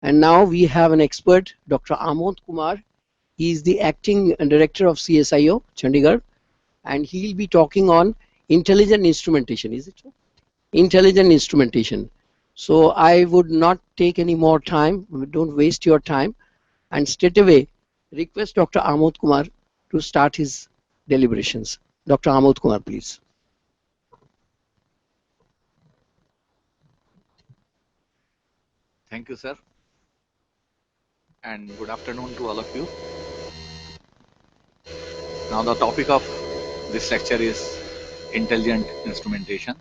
And now we have an expert, Dr. Amod Kumar. He is the acting director of CSIO, Chandigarh, and he'll be talking on intelligent instrumentation. Is it so? Intelligent instrumentation. So I would not take any more time. Don't waste your time. And straight away, request Dr. Amod Kumar to start his deliberations. Dr. Amod Kumar, please. Thank you, sir, and good afternoon to all of you. Now, the topic of this lecture is intelligent instrumentation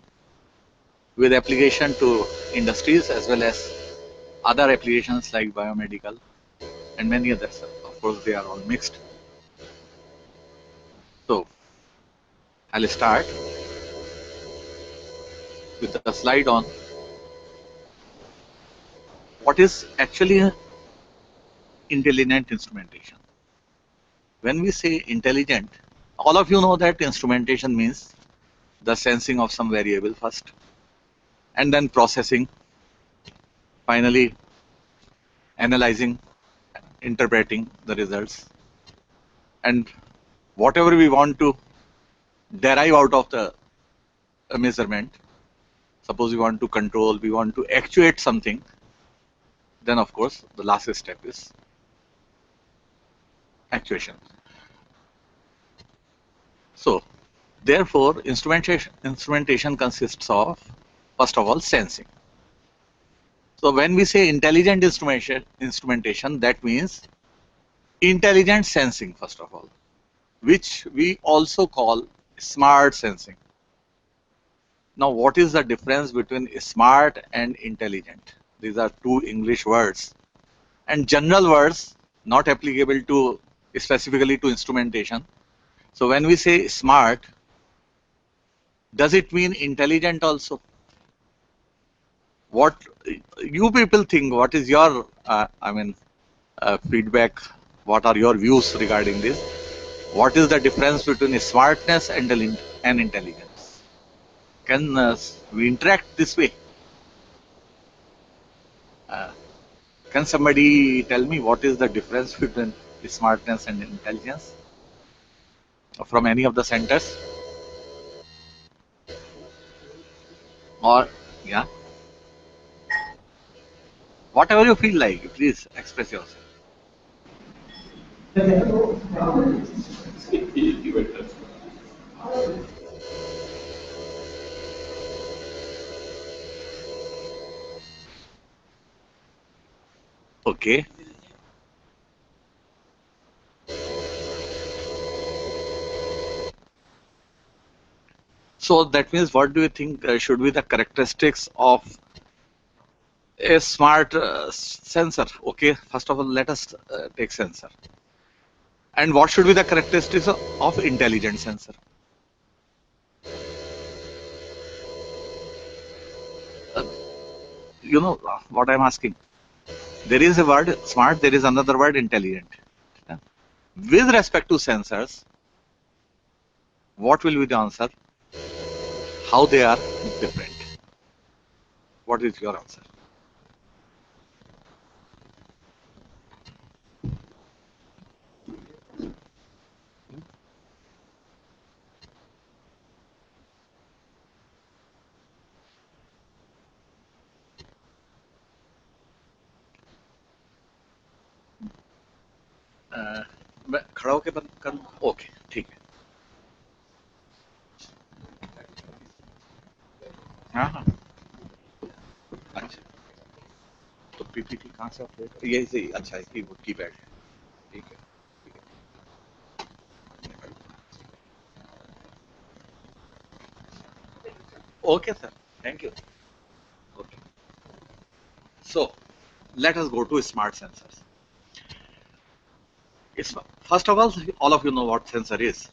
with application to industries as well as other applications like biomedical and many others. Of course, they are all mixed. So, I'll start with a slide on what is actually intelligent instrumentation. When we say intelligent, all of you know that instrumentation means the sensing of some variable first and then processing, finally analyzing, interpreting the results, and whatever we want to derive out of the measurement. Suppose we want to control, we want to actuate something, then of course the last step is actuation. So therefore instrumentation consists of, first of all, sensing. So when we say intelligent instrumentation, that means intelligent sensing, first of all, which we also call smart sensing. Now, what is the difference between smart and intelligent? These are two English words and general words not applicable to specifically to instrumentation. So when we say smart, does it mean intelligent also? What you people think? What is your feedback? What are your views regarding this? What is the difference between smartness and intelligence? Can we interact this way? Uh, can somebody tell me what is the difference between smartness and intelligence from any of the centers? Or, yeah, whatever you feel like, please express yourself. Okay. So that means, what do you think should be the characteristics of a smart sensor? Okay, first of all, let us take sensor. And what should be the characteristics of intelligent sensor? Uh, you know what I'm asking? There is a word smart, there is another word intelligent. With respect to sensors, what will be the answer? How they are different? What is your answer? मैं खड़ा होके बंद कर लूं? Okay, ठीक है. हाँ हाँ, अच्छा. तो पीपीटी कहाँ से अपलोड? यही से ही. अच्छा, कीबोर्ड कीपैड है. ठीक है, ठीक है. Okay, sir. Thank you. Okay. So let us go to smart sensors. It's, first of all of you know what sensor is.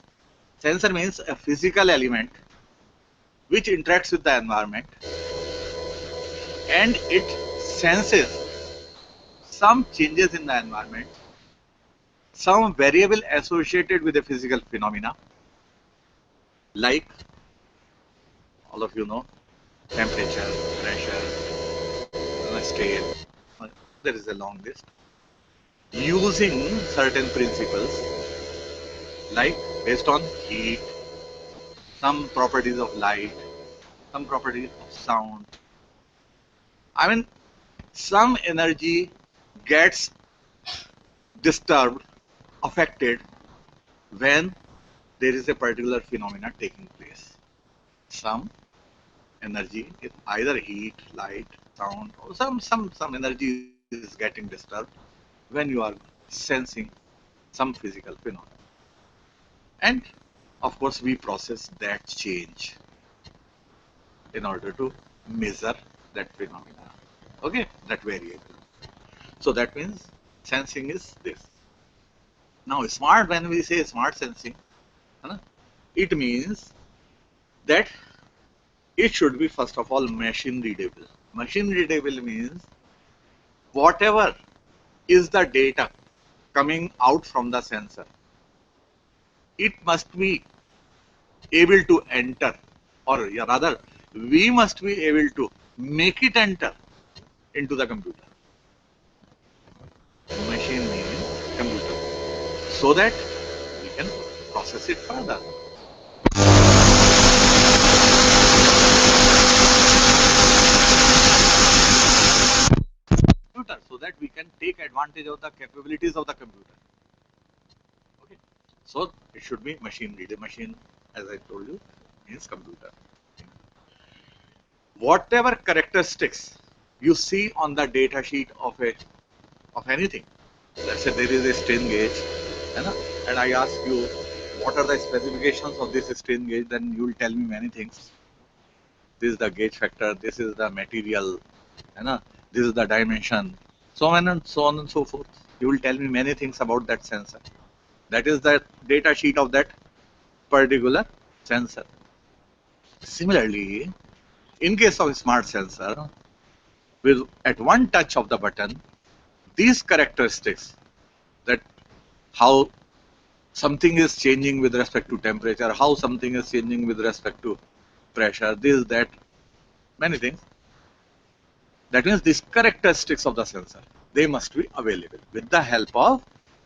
Sensor means a physical element which interacts with the environment and it senses some changes in the environment, some variable associated with a physical phenomena, like all of you know temperature, pressure, strain. there is a long list, using certain principles like based on heat, some properties of light, some properties of sound. I mean, some energy gets disturbed, affected when there is a particular phenomena taking place. Some energy is either heat, light, sound, or some energy is getting disturbed when you are sensing some physical phenomena. And of course, we process that change in order to measure that phenomena. Okay, that variable. So that means sensing is this. Now, smart, when we say smart sensing, it means that it should be first of all machine readable. Machine readable means whatever is the data coming out from the sensor, it must be able to enter, or rather, we must be able to make it enter into the computer. Machine means computer, so that we can process it further. So that we can take advantage of the capabilities of the computer. Okay, so it should be machine readable. Machine, as I told you, means computer. Whatever characteristics you see on the data sheet of anything, let's say there is a strain gauge, and I ask you what are the specifications of this strain gauge, then you will tell me many things. This is the gauge factor, this is the material, this is the dimension, so on and so on and so forth. You will tell me many things about that sensor. That is the data sheet of that particular sensor. Similarly, in case of a smart sensor, with at one touch of the button, these characteristics, that how something is changing with respect to temperature, how something is changing with respect to pressure, this, that, many things. That means these characteristics of the sensor, they must be available with the help of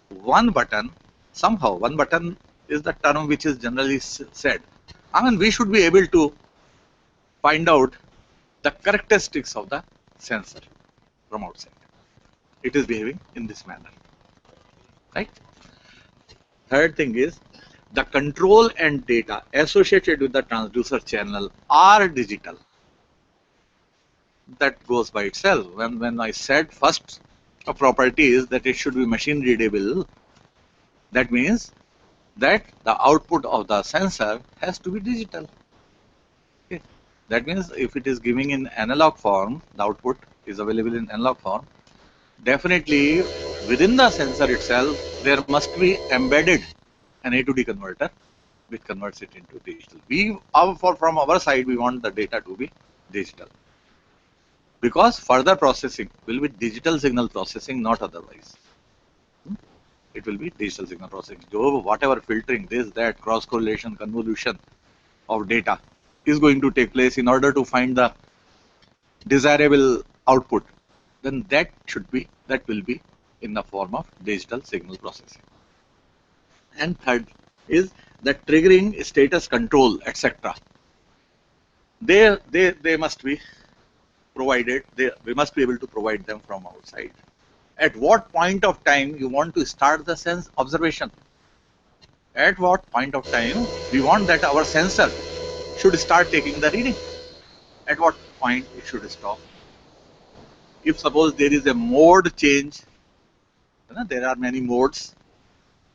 one button. Somehow, one button is the term which is generally said. I mean, we should be able to find out the characteristics of the sensor from outside. It is behaving in this manner, right? Third thing is, the control and data associated with the transducer channel are digital. That goes by itself. When I said first a property is that it should be machine readable, that means that the output of the sensor has to be digital. Okay. That means if it is giving in analog form, the output is available in analog form, definitely within the sensor itself there must be embedded an A to D converter which converts it into digital. From our side, we want the data to be digital, because further processing will be digital signal processing, not otherwise. It will be digital signal processing. So whatever filtering, this, that, cross correlation, convolution of data is going to take place in order to find the desirable output, then that will be in the form of digital signal processing. And third is the triggering, status control, etc. They must be provided. We must be able to provide them from outside. At what point of time you want to start the sense observation? At what point of time we want that our sensor should start taking the reading? At what point it should stop? If suppose there is a mode change, there are many modes,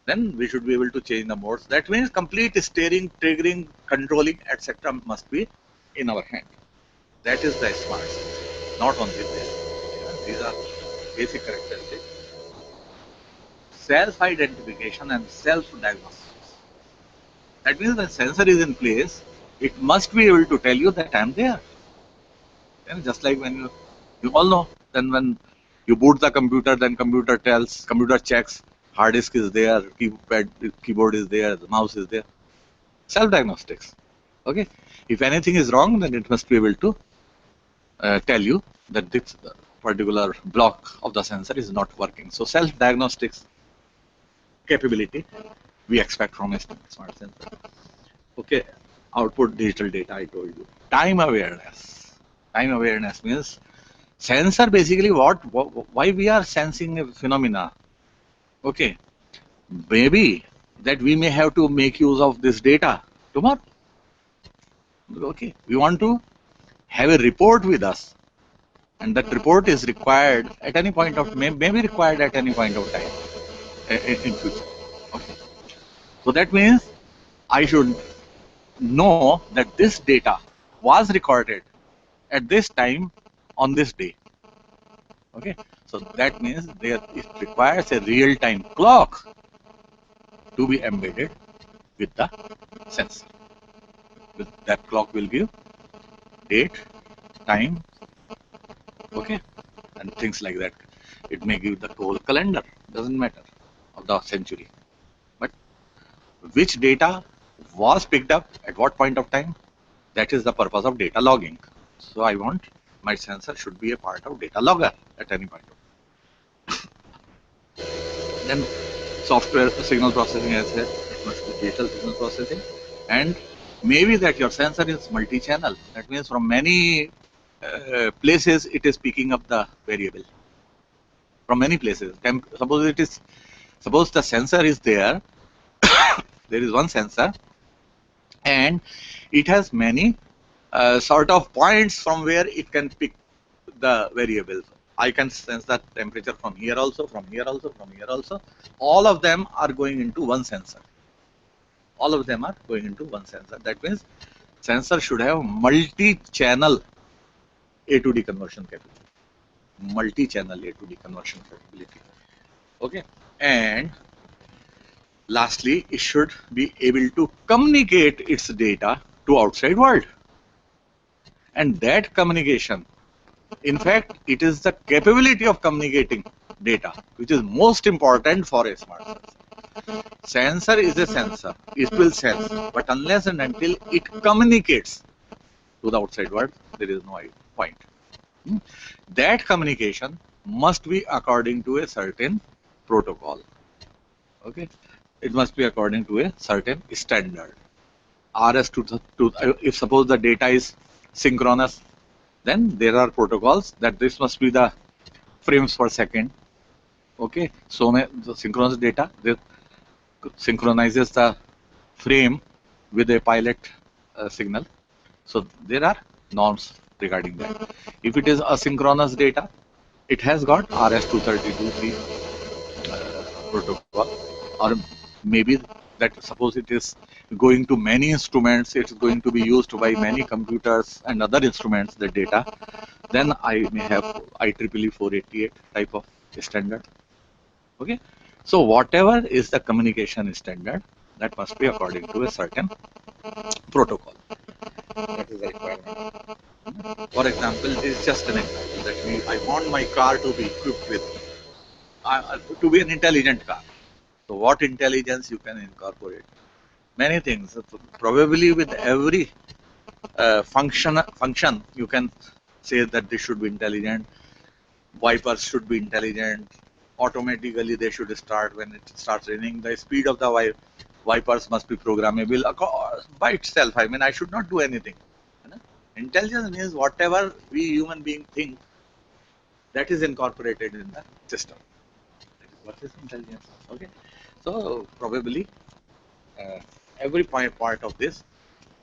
then we should be able to change the modes. That means complete steering, triggering, controlling, etc. must be in our hand. That is the smart sensor, not only this. These are basic characteristics. Self-identification and self-diagnostics. That means the sensor is in place, it must be able to tell you that I am there. And just like when you all know, then when you boot the computer, then computer checks, hard disk is there, keyboard is there, the mouse is there. Self-diagnostics. Okay. If anything is wrong, then it must be able to tell you that this particular block of the sensor is not working. So self-diagnostics capability we expect from a smart sensor. Okay, output digital data, I told you. Time awareness. Time awareness means sensor basically why we are sensing a phenomena. Okay, maybe that we may have to make use of this data tomorrow. Okay, we want to have a report with us, and that report is required at any point of may be required at any point of time in future. Okay, so that means I should know that this data was recorded at this time on this day. Okay, so that means there it requires a real-time clock to be embedded with the sensor. With that clock will give date, time, okay, and things like that. It may give the whole calendar, doesn't matter, of the century. But which data was picked up at what point of time, that is the purpose of data logging. So I want my sensor should be a part of data logger at any point. Then software signal processing, as I said, it must be digital signal processing, and maybe that your sensor is multi-channel. That means from many places it is picking up the variable. From many places. Suppose the sensor is there. There is one sensor, and it has many sort of points from where it can pick the variables. I can sense the temperature from here also, from here also, from here also. All of them are going into one sensor. All of them are going into one sensor. That means sensor should have multi-channel A to D conversion capability. Multi-channel A to D conversion capability. Okay, and lastly, it should be able to communicate its data to outside world. And that communication, in fact, it is the capability of communicating data which is most important for a smart sensor. Sensor is a sensor. It will sense, but unless and until it communicates to the outside world, there is no point. That communication must be according to a certain protocol. Okay, it must be according to a certain standard. RS to if suppose the data is synchronous, then there are protocols that this must be the frames per second. Okay, so the synchronous data synchronizes the frame with a pilot signal. So there are norms regarding that. If it is asynchronous data, it has got RS-232 protocol, or maybe that suppose it is going to many instruments, it's going to be used by many computers and other instruments, the data, then I may have IEEE 488 type of standard. Okay, so whatever is the communication standard, that must be according to a certain protocol. That is the requirement. For example, this is just an example that I want my car to be equipped with, to be an intelligent car. So what intelligence you can incorporate? Many things. Probably with every function you can say that this should be intelligent. Wipers should be intelligent. Automatically they should start when it starts raining. The speed of the wipers must be programmable by itself. I mean, I should not do anything. Intelligence means whatever we human being think, that is incorporated in the system. That is what is intelligence. Okay, so probably every part of this,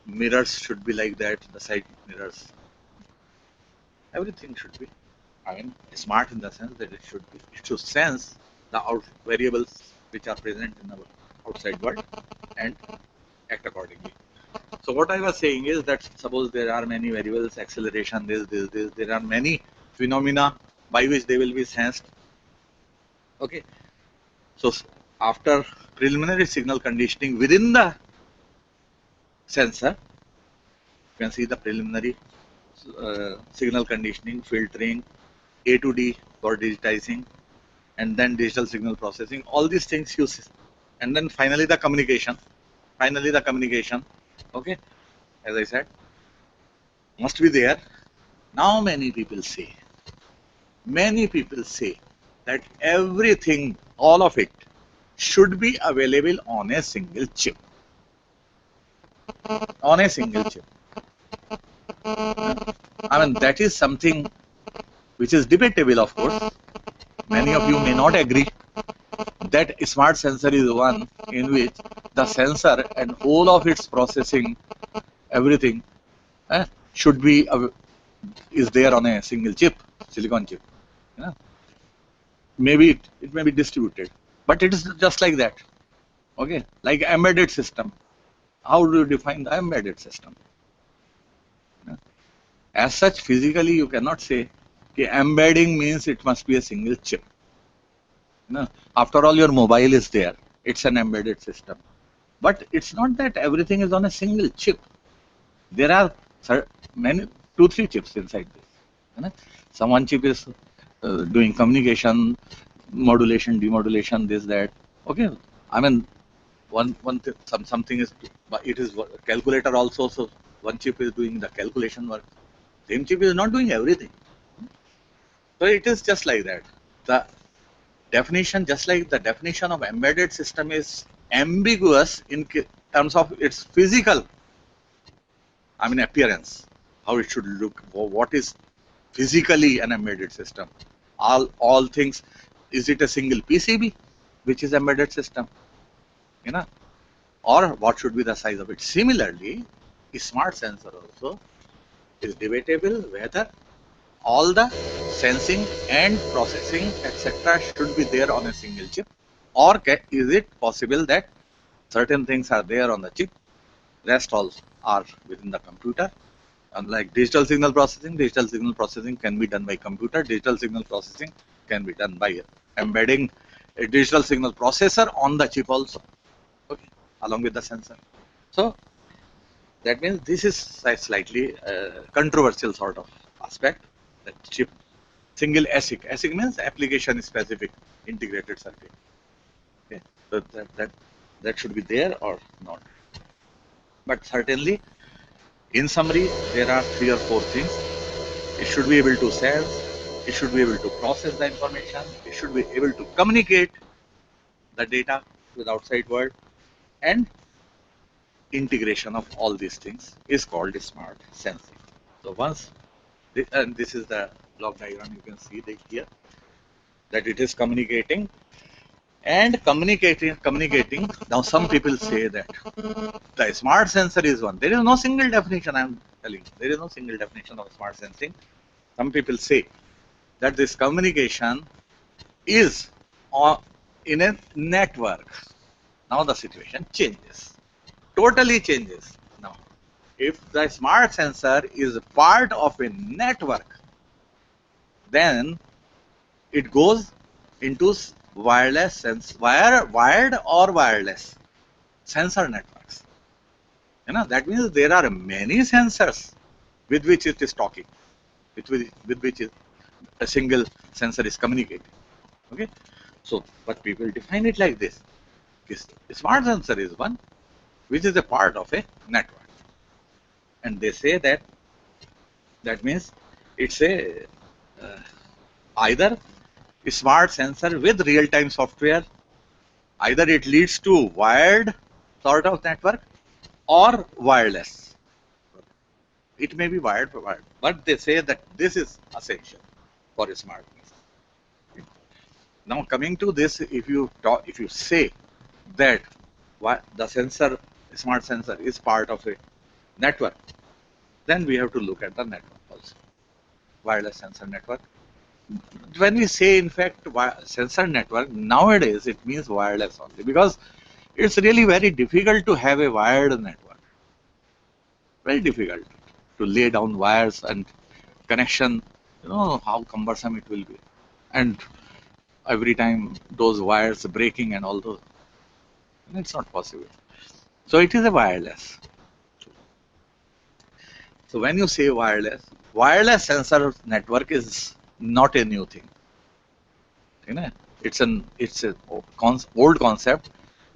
mirrors should be like that. The side mirrors, everything should be, I mean, smart in the sense that it should sense the variables which are present in our outside world and act accordingly. So what I was saying is that suppose there are many variables, acceleration, this, there are many phenomena by which they will be sensed. Okay, so after preliminary signal conditioning within the sensor, you can see the preliminary signal conditioning, filtering, A to D for digitizing, and then digital signal processing. All these things you see, and then finally the communication. Okay, as I said, must be there. Now many people say many people say that everything, all of it, should be available on a single chip. On a single chip. I mean, that is something which is debatable, of course. Many of you may not agree that smart sensor is one in which the sensor and all of its processing, everything, should be is there on a single chip, silicon chip. Maybe it may be distributed, but it is just like that. Okay, like embedded system. How do you define the embedded system? As such, physically, you cannot say embedding means it must be a single chip. After all, your mobile is there. It's an embedded system. But it's not that everything is on a single chip. There are many, 2-3 chips inside this. Some one chip is doing communication, modulation, demodulation, this, that. Okay, I mean, something is, but it is calculator also. So one chip is doing the calculation work. Same chip is not doing everything. So it is just like that. The definition, just like the definition of embedded system is ambiguous in terms of its physical, I mean, appearance, how it should look, what is physically an embedded system. All things, is it a single PCB, which is embedded system, or what should be the size of it? Similarly, a smart sensor also is debatable whether all the sensing and processing, etc., should be there on a single chip, or is it possible that certain things are there on the chip, rest all are within the computer. Unlike digital signal processing can be done by computer. Digital signal processing can be done by embedding a digital signal processor on the chip also, okay, along with the sensor. So that means this is a slightly controversial sort of aspect. That chip, single ASIC. ASIC means application specific integrated circuit. Okay, so that should be there or not. But certainly, in summary, there are 3 or 4 things. It should be able to sense, it should be able to process the information, it should be able to communicate the data with outside world, and integration of all these things is called smart sensing. So once, and this is the block diagram, you can see that here, that it is communicating and communicating. Now some people say that the smart sensor is one. There is no single definition, I am telling you. There is no single definition of smart sensing. Some people say that this communication is in a network. Now the situation changes, totally changes. Now, if the smart sensor is part of a network, then it goes into wireless wired or wireless sensor networks. That means there are many sensors with which it is talking, with which a single sensor is communicating. Okay, so but people define it like this: smart sensor is one which is a part of a network, and they say that means it's a either a smart sensor with real-time software, either it leads to wired sort of network or wireless. It may be wired, but they say that this is essential for a smart sensor. Now coming to this, if you say that the smart sensor is part of a network, then we have to look at the network also, wireless sensor network. When we say, in fact, sensor network, nowadays it means wireless only, because it's really very difficult to have a wired network. Very difficult to lay down wires and connection, how cumbersome it will be. And every time those wires breaking and all those, it's not possible. So it is a wireless. So when you say wireless sensor network is not a new thing. It's an old concept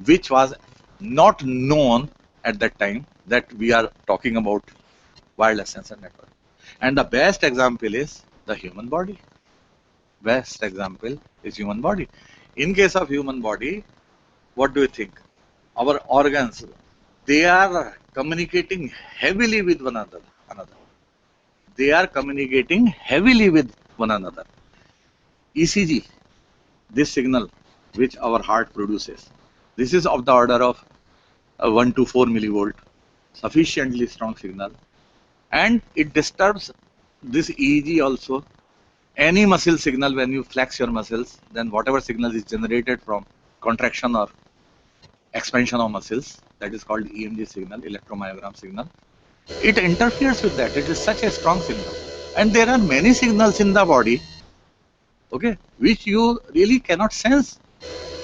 which was not known at that time that we are talking about wireless sensor network. And the best example is the human body. best example is human body. In case of human body, what do you think? Our organs, they are communicating heavily with one another. They are communicating heavily with one another. ECG, this signal which our heart produces, this is of the order of 1 to 4 millivolt, sufficiently strong signal, and it disturbs this EEG also. Any muscle signal, when you flex your muscles, then whatever signal is generated from contraction or expansion of muscles, that is called EMG signal, electromyogram signal, it interferes with that. It is such a strong signal. And there are many signals in the body, okay, which you really cannot sense,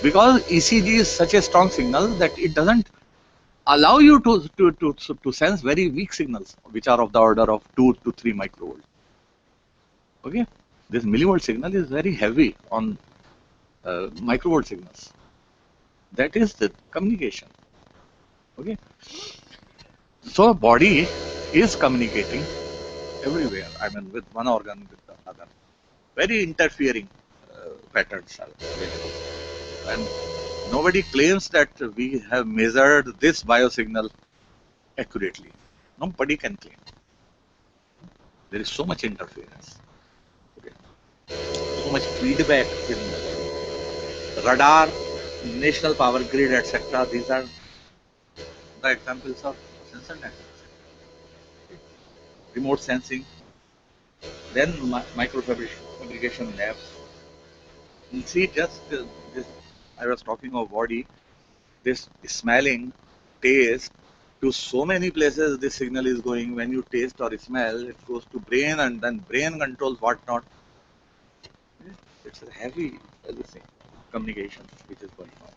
because ECG is such a strong signal that it doesn't allow you to sense very weak signals, which are of the order of 2 to 3 microvolt. Okay, this millivolt signal is very heavy on microvolt signals. That is the communication. Okay, so body is communicating everywhere. I mean, with one organ with the other. Very interfering patterns are available, and nobody claims that we have measured this biosignal accurately. Nobody can claim. There is so much interference. Okay. So much feedback in radar, national power grid, etc. These are the examples of sensor networks. Okay. Remote sensing, then microfabrication labs. You see, just this, I was talking of body, this smelling, taste, to so many places this signal is going. When you taste or smell, it goes to brain, and then brain controls what not. It's a heavy communication which is going on.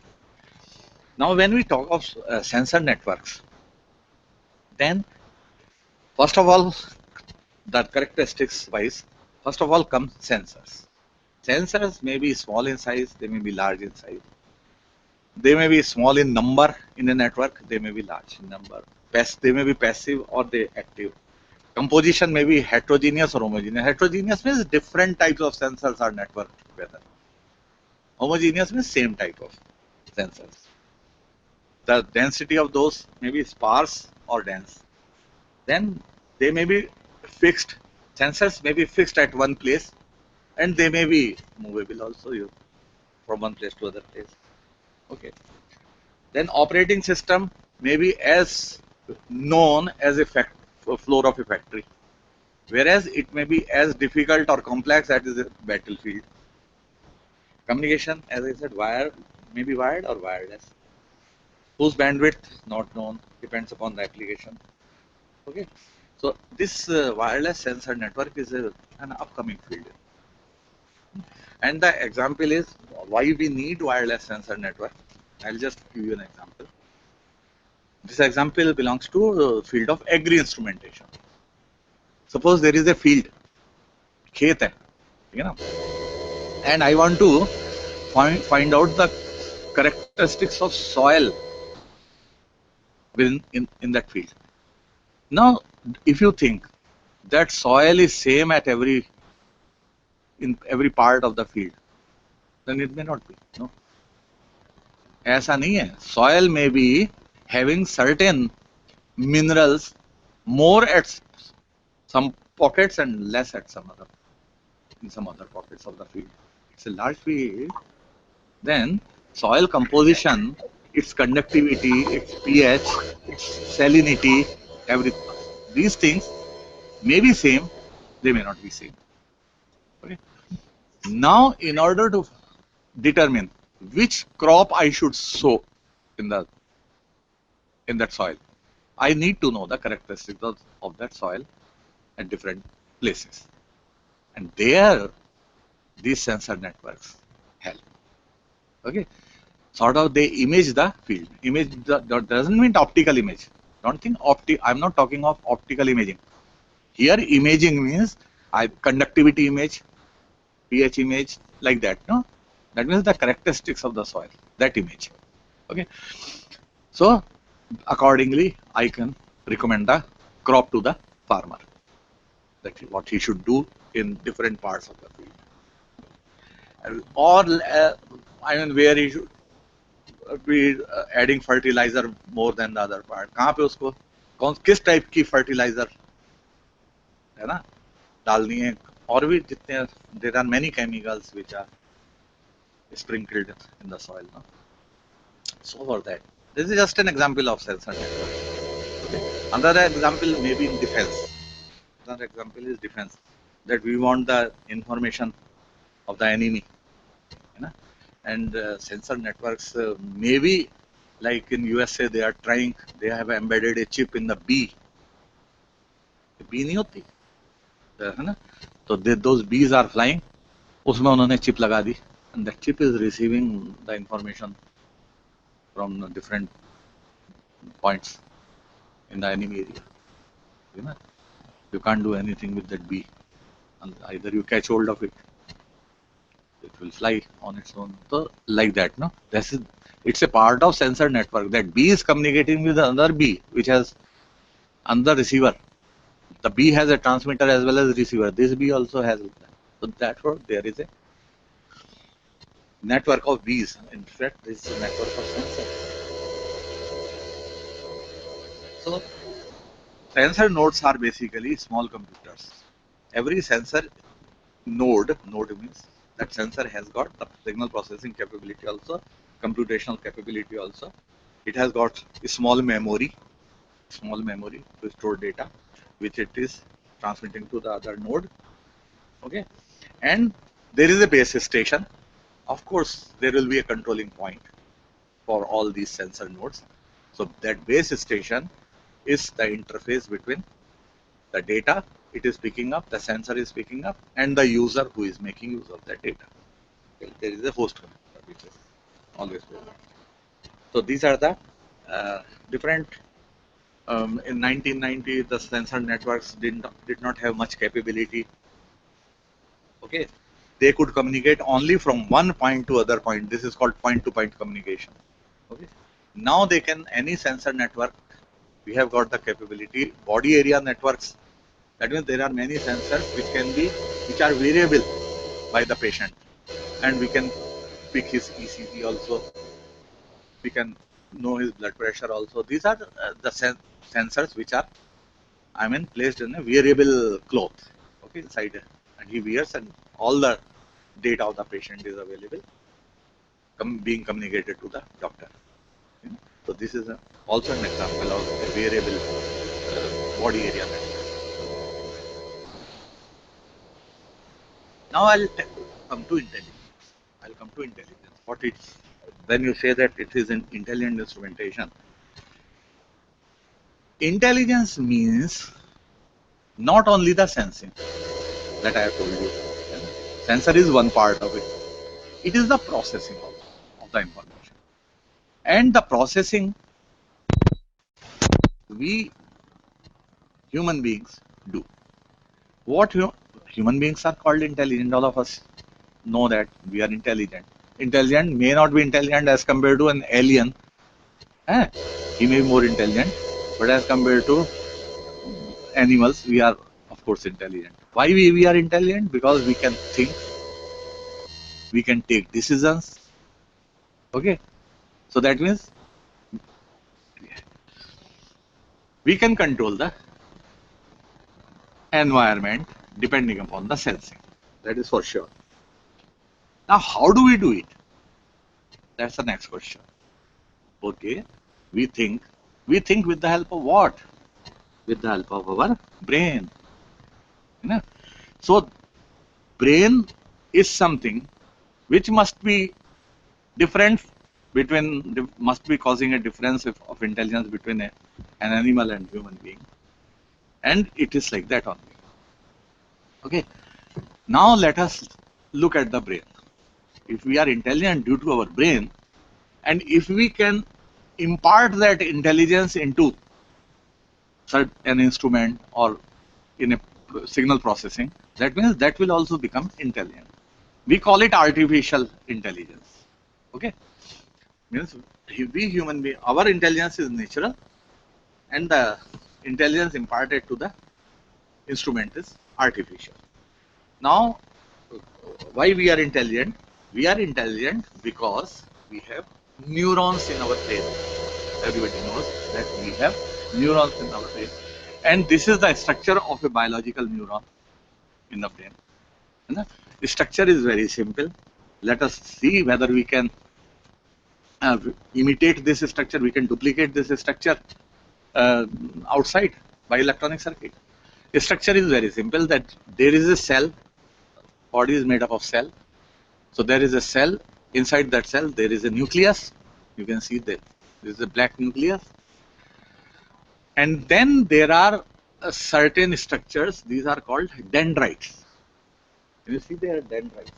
Now when we talk of sensor networks, then first of all, the characteristics wise, first of all come sensors. Sensors may be small in size, they may be large in size. They may be small in number in a network, they may be large in number. They may be passive or they active. Composition may be heterogeneous or homogeneous. Heterogeneous means different types of sensors are networked together. Homogeneous means same type of sensors. The density of those may be sparse or dense. Then they may be fixed. Sensors may be fixed at one place, and they may be movable also from one place to other place. Okay. Then operating system may be as known as a floor of a factory, whereas it may be as difficult or complex as a battlefield. Communication, as I said, may be wired or wireless. Whose bandwidth not known, depends upon the application. Okay, so this wireless sensor network is an upcoming field, and the example is why we need wireless sensor network. I'll just give you an example. This example belongs to the field of agri instrumentation. Suppose there is a field, khet hai, and I want to find out the characteristics of soil in that field. Now, if you think that soil is same at in every part of the field, then it may not be. No, ऐसा नहीं है. Soil may be having certain minerals more at some pockets and less at some other pockets of the field. It's a large field. Then soil composition, its conductivity, its pH, its salinity, everything. These things may be same, they may not be same. Okay. Now, in order to determine which crop I should sow in that soil, I need to know the characteristics of that soil at different places, and there these sensor networks help. Okay, sort of they image the field. Image doesn't mean optical image. Don't think I'm not talking of optical imaging. Here imaging means conductivity image, pH image, like that. No, that means the characteristics of the soil, that image. Okay, so accordingly I can recommend the crop to the farmer, that what he should do in different parts of the field. or I mean where he should be adding fertilizer more than the other part. कहाँ पे उसको किस type की fertilizer है ना डालनी है, और भी जितने there are many chemicals which are sprinkled in the soil. No? So for that, this is just an example of sensor network. Okay. Another example may be in defense. Another example is defense, that we want the information of the enemy, you know? And sensor networks maybe like in USA they are trying, they have embedded a chip in the bee. Bee नहीं होती है ना, तो those bees are flying, उसमें उन्होंने chip लगा दी, and that chip is receiving the information from different points in the enemy area. You know, you can't do anything with that bee, and either you catch hold of it, it will fly on its own. So like that, no, this is, it's a part of sensor network, that bee is communicating with another bee which has another receiver. The bee has a transmitter as well as receiver. This bee also has that. So therefore there is a network of bees. In fact, this is a network of sensors. So sensor nodes are basically small computers. Every sensor node means that sensor has got the signal processing capability also, computational capability also. It has got a small memory to store data, which it is transmitting to the other node. Okay, and there is a base station. Of course, there will be a controlling point for all these sensor nodes. So that base station is the interface between the data it is picking up, the sensor is picking up, and the user who is making use of that data. Okay. There is a host connector which is always present. So these are the different. In 1990, the sensor networks did not have much capability. Okay, they could communicate only from one point to other point. This is called point-to-point communication. Okay, now they can, any sensor network, we have got the capability. Body area networks, that means there are many sensors which are variable by the patient, and we can pick his ECG also. We can know his blood pressure also. These are the sensors which are, I mean, placed in a variable cloth, okay, inside, and he wears, and all the data of the patient is available, being communicated to the doctor. Okay. So this is also an example of a variable body area network. Now I'll come to intelligence. What it's, when you say that it is an intelligent instrumentation, intelligence means not only the sensing that I have told you. Sensor is one part of it. It is the processing of the information. And the processing we human beings do. What human beings are called intelligent, all of us know that we are intelligent. Intelligent may not be intelligent as compared to an alien. He may be more intelligent, but as compared to animals, we are of course intelligent. Why we are intelligent? Because we can think, we can take decisions. Okay, so that means we can control the environment depending upon the sensing. That is for sure. Now, how do we do it? That's the next question. Okay, we think with the help of what? With the help of our brain. You know? So, brain is something which must be different between, must be causing a difference of intelligence between an animal and human being, and it is like that only. Okay, now let us look at the brain. If we are intelligent due to our brain, and if we can impart that intelligence into an instrument or in a signal processing, that means that will also become intelligent. We call it artificial intelligence. Okay, means we human being, our intelligence is natural, and the intelligence imparted to the instrument is artificial. Now, why we are intelligent? We are intelligent because we have neurons in our brain. Everybody knows that we have neurons in our brain. And this is the structure of a biological neuron in the brain. And the structure is very simple. Let us see whether we can imitate this structure, we can duplicate this structure outside by electronic circuit. The structure is very simple, that there is a cell, body is made up of cell. So there is a cell, inside that cell there is a nucleus. You can see that there is a black nucleus. And then there are certain structures, these are called dendrites. You see there are dendrites.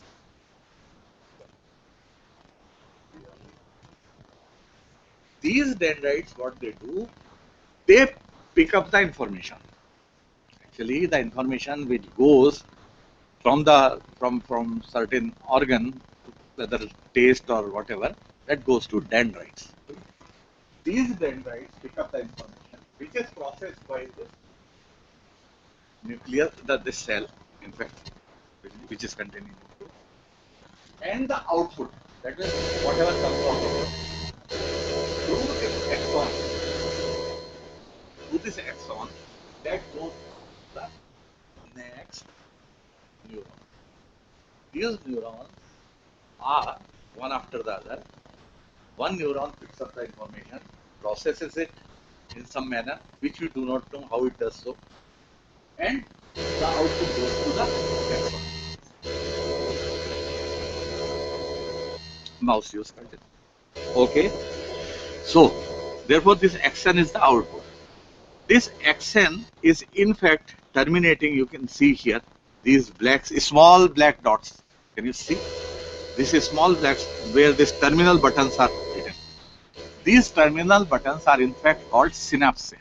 These dendrites, what they do, they pick up the information. Actually, the information which goes from the from certain organ, whether taste or whatever, that goes to dendrites. These dendrites pick up the information, which is processed by this nucleus, this cell, in fact, which is containing nucleus, and the output, that is whatever comes from it, through this axon, that goes to the next neuron. These neurons are one after the other. One neuron picks up the information, processes it in some manner, which we do not know how it does so, and the output goes to the axon. Mouse use करते हैं. Okay. So, therefore, this axon is the output. This axon is in fact terminating. You can see here these small black dots. Can you see? This is small blacks where these terminal buttons are written. These terminal buttons are in fact called synapse.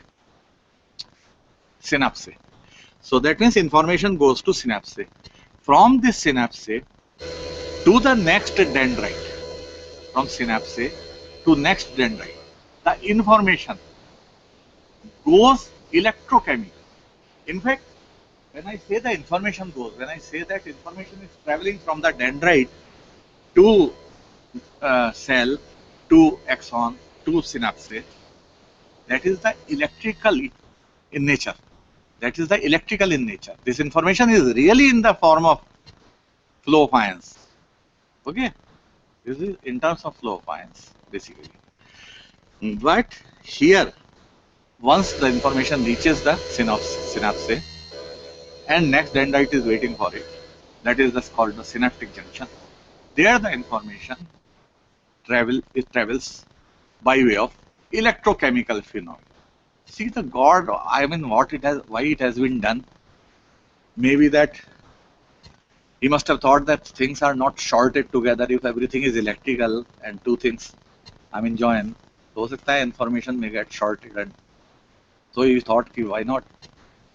Synapse. So that means information goes to synapse. From this synapse to the next dendrite. From synapse to next dendrite. The information goes electrochemical. In fact, when I say the information goes, when I say that information is traveling from the dendrite to cell, to axon, to synapse, that is the electrical in nature. That is the electrical in nature. This information is really in the form of flow of ions. Okay? This is in terms of flow of ions, basically. But here, once the information reaches the synapse, and next dendrite is waiting for it, that is called the synaptic junction. There the information travels by way of electrochemical phenomena. See the God, I mean why it has been done. Maybe that he must have thought that things are not shorted together. If everything is electrical and two things, join, हो सकता है information may get shorted, and so he thought कि why not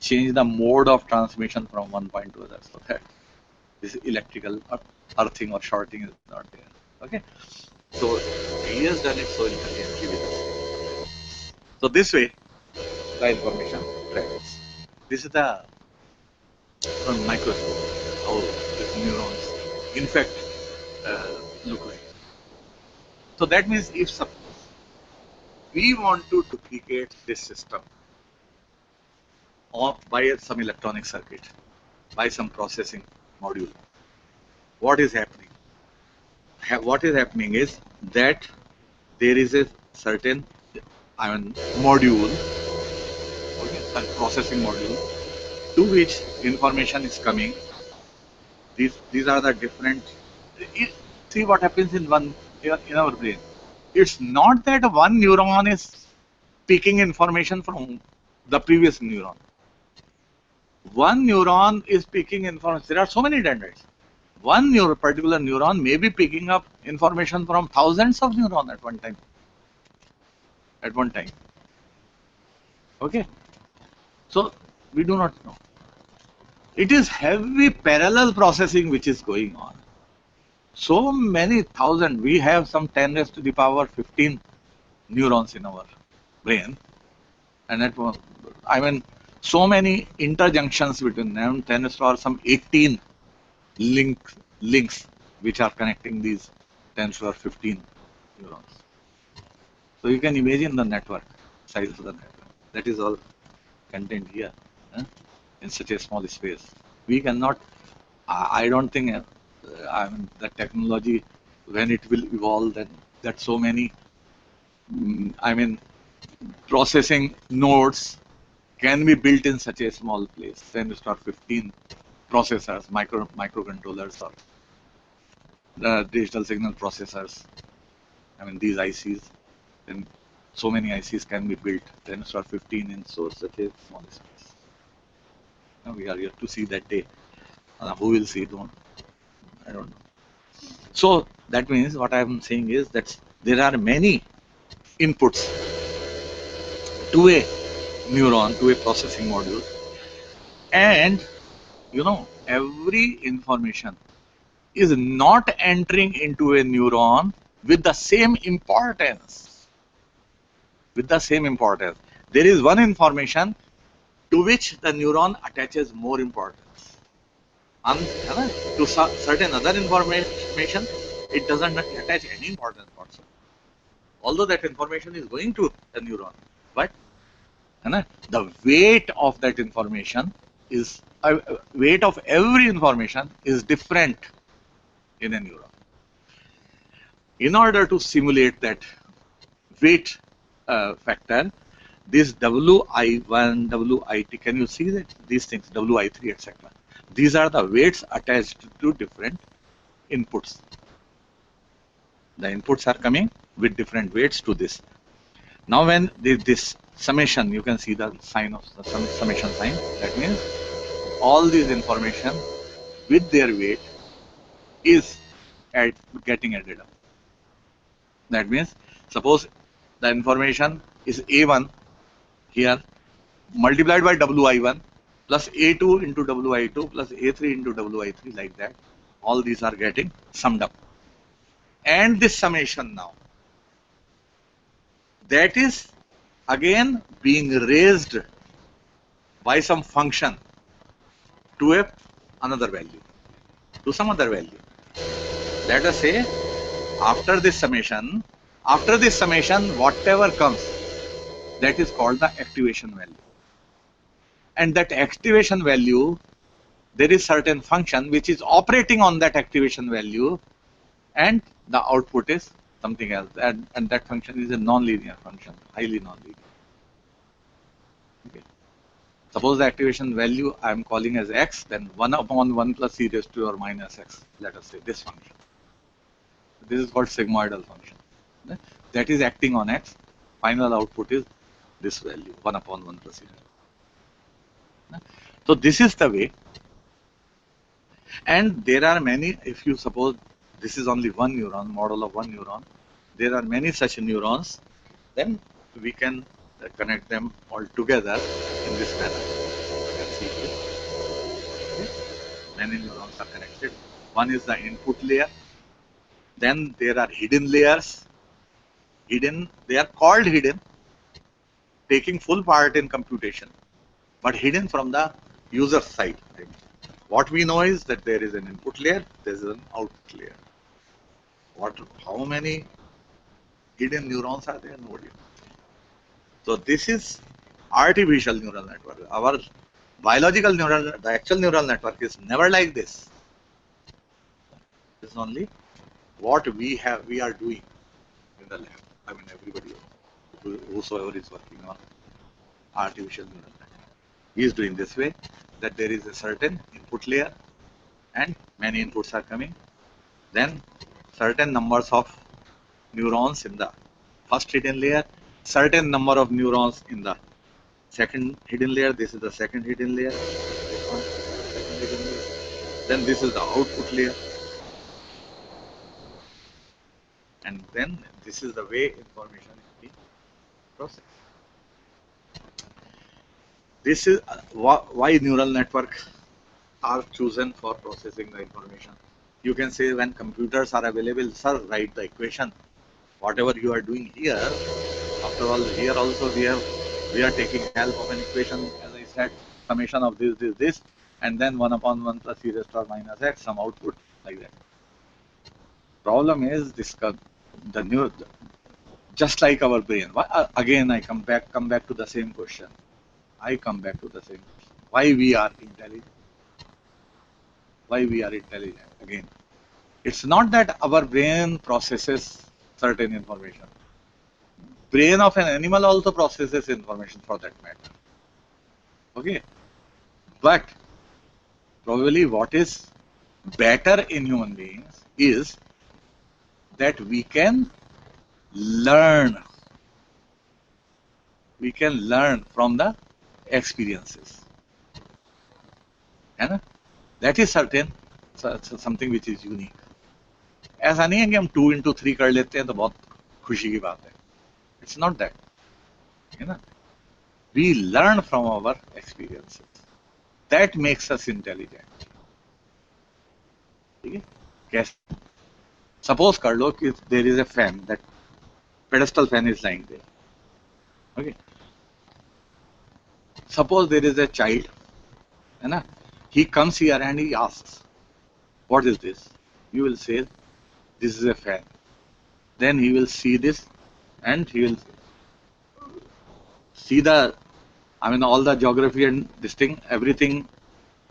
change the mode of transmission from one point to other, so that this electrical earthing or shorting is not there. Okay, so he has done it so intelligently with us. So this way the information travels. This is the from microscope how these neurons in fact look like. So that means if suppose we want to duplicate this system or by some electronic circuit, by some processing module, what is happening? What is happening is that there is a certain module, okay, a processing module, to which information is coming. These are the different. See what happens in our brain. It's not that one neuron is picking information from the previous neuron. One neuron is picking information. There are so many dendrites. One particular neuron may be picking up information from thousands of neurons at one time. Okay. So we do not know. It is heavy parallel processing which is going on. So many thousand. We have some 10 raised to the power 15 neurons in our brain, and that was, so many interjunctions between them, 10 raised to the power some 18 links which are connecting these 10 to the 15 neurons. So you can imagine the network, size of the network. That is all contained here, in such a small space. We cannot, I don't think, I mean, the technology, when it will evolve, that so many, I mean, processing nodes can be built in such a small place. 10 to the 15 processors, microcontrollers, or the digital signal processors. I mean, these ICs, and so many ICs can be built 10 to the 15 in such a small space. Now we are yet to see that day. Who will see? I don't know. So that means what I am saying is that there are many inputs to a neuron, to a processing module, and every information is not entering into a neuron with the same importance. There is one information to which the neuron attaches more importance, and to certain other information it doesn't attach any importance whatsoever, although that information is going to the neuron, but the weight of that information is weight of every information is different in a neuron. In order to simulate that weight factor, this Wi1, Wit, can you see that these things, Wi3, etc. These are the weights attached to different inputs. The inputs are coming with different weights to this. Now when this summation, you can see the sign of the summation sign. That means all these information with their weight is getting added up. That means suppose the information is A1 here multiplied by Wi1 plus A2 into Wi2 plus A3 into Wi3, like that. All these are getting summed up. And this summation now, that is again being raised by some function to another value, to some other value. Let us say after this summation, whatever comes, that is called the activation value. And that activation value, there is certain function which is operating on that activation value, and the output is something else, and that function is a non-linear function, highly non-linear. Okay. Suppose the activation value I am calling as x, then 1 upon 1 plus e raised to or minus x, let us say this function. This is called sigmoidal function. That is acting on x. Final output is this value, 1 upon 1 plus e raised to. So this is the way. And there are many, if you suppose this is only one neuron, model of one neuron, there are many such neurons, then we can connect them all together in this manner. You can see here. Okay. Many neurons are connected. One is the input layer. Then there are hidden layers. They are called hidden, taking full part in computation, but hidden from the user side. What we know is that there is an input layer, there is an output layer. How many hidden neurons are there? Nobody knows. So this is artificial neural network. Our biological the actual neural network is never like this. It's only what we are doing in the lab. I mean, everybody, whosoever is working on artificial neural network, he is doing this way, that there is a certain input layer and many inputs are coming. Then certain numbers of neurons in the first hidden layer, certain number of neurons in the second hidden layer. This is the second hidden layer. This one, second hidden layer. Then this is the output layer. And then this is the way information is being processed. This is why neural networks are chosen for processing the information. You can say when computers are available, sir, write the equation. Whatever you are doing here, after all, here also we are taking help of an equation, as I said, summation of this, and then 1 upon 1 plus e raised to or minus x, some output, like that. Problem is this, the new, just like our brain. Again, I come back to the same question. I come back to the same question. Why we are intelligent? Why we are intelligent? Again, it's not that our brain processes certain information. Brain of an animal also processes information for that matter. Okay, but probably what is better in human beings is that we can learn. We can learn from the experiences. है ना? That is certain, something which is unique. ऐसा नहीं है कि हम 2 into 3 कर लेते हैं तो बहुत खुशी की बात है. It's not that. है ना? We learn from our experiences. That makes us intelligent. ठीक है? कैसे? Suppose कर लो कि there is a fan, that pedestal fan is lying there. Okay. Suppose there is a child, है ना? He comes here and he asks, "What is this?" You will say, "This is a fan." Then he will see this, and he will see the, I mean, all the geography and this thing, everything,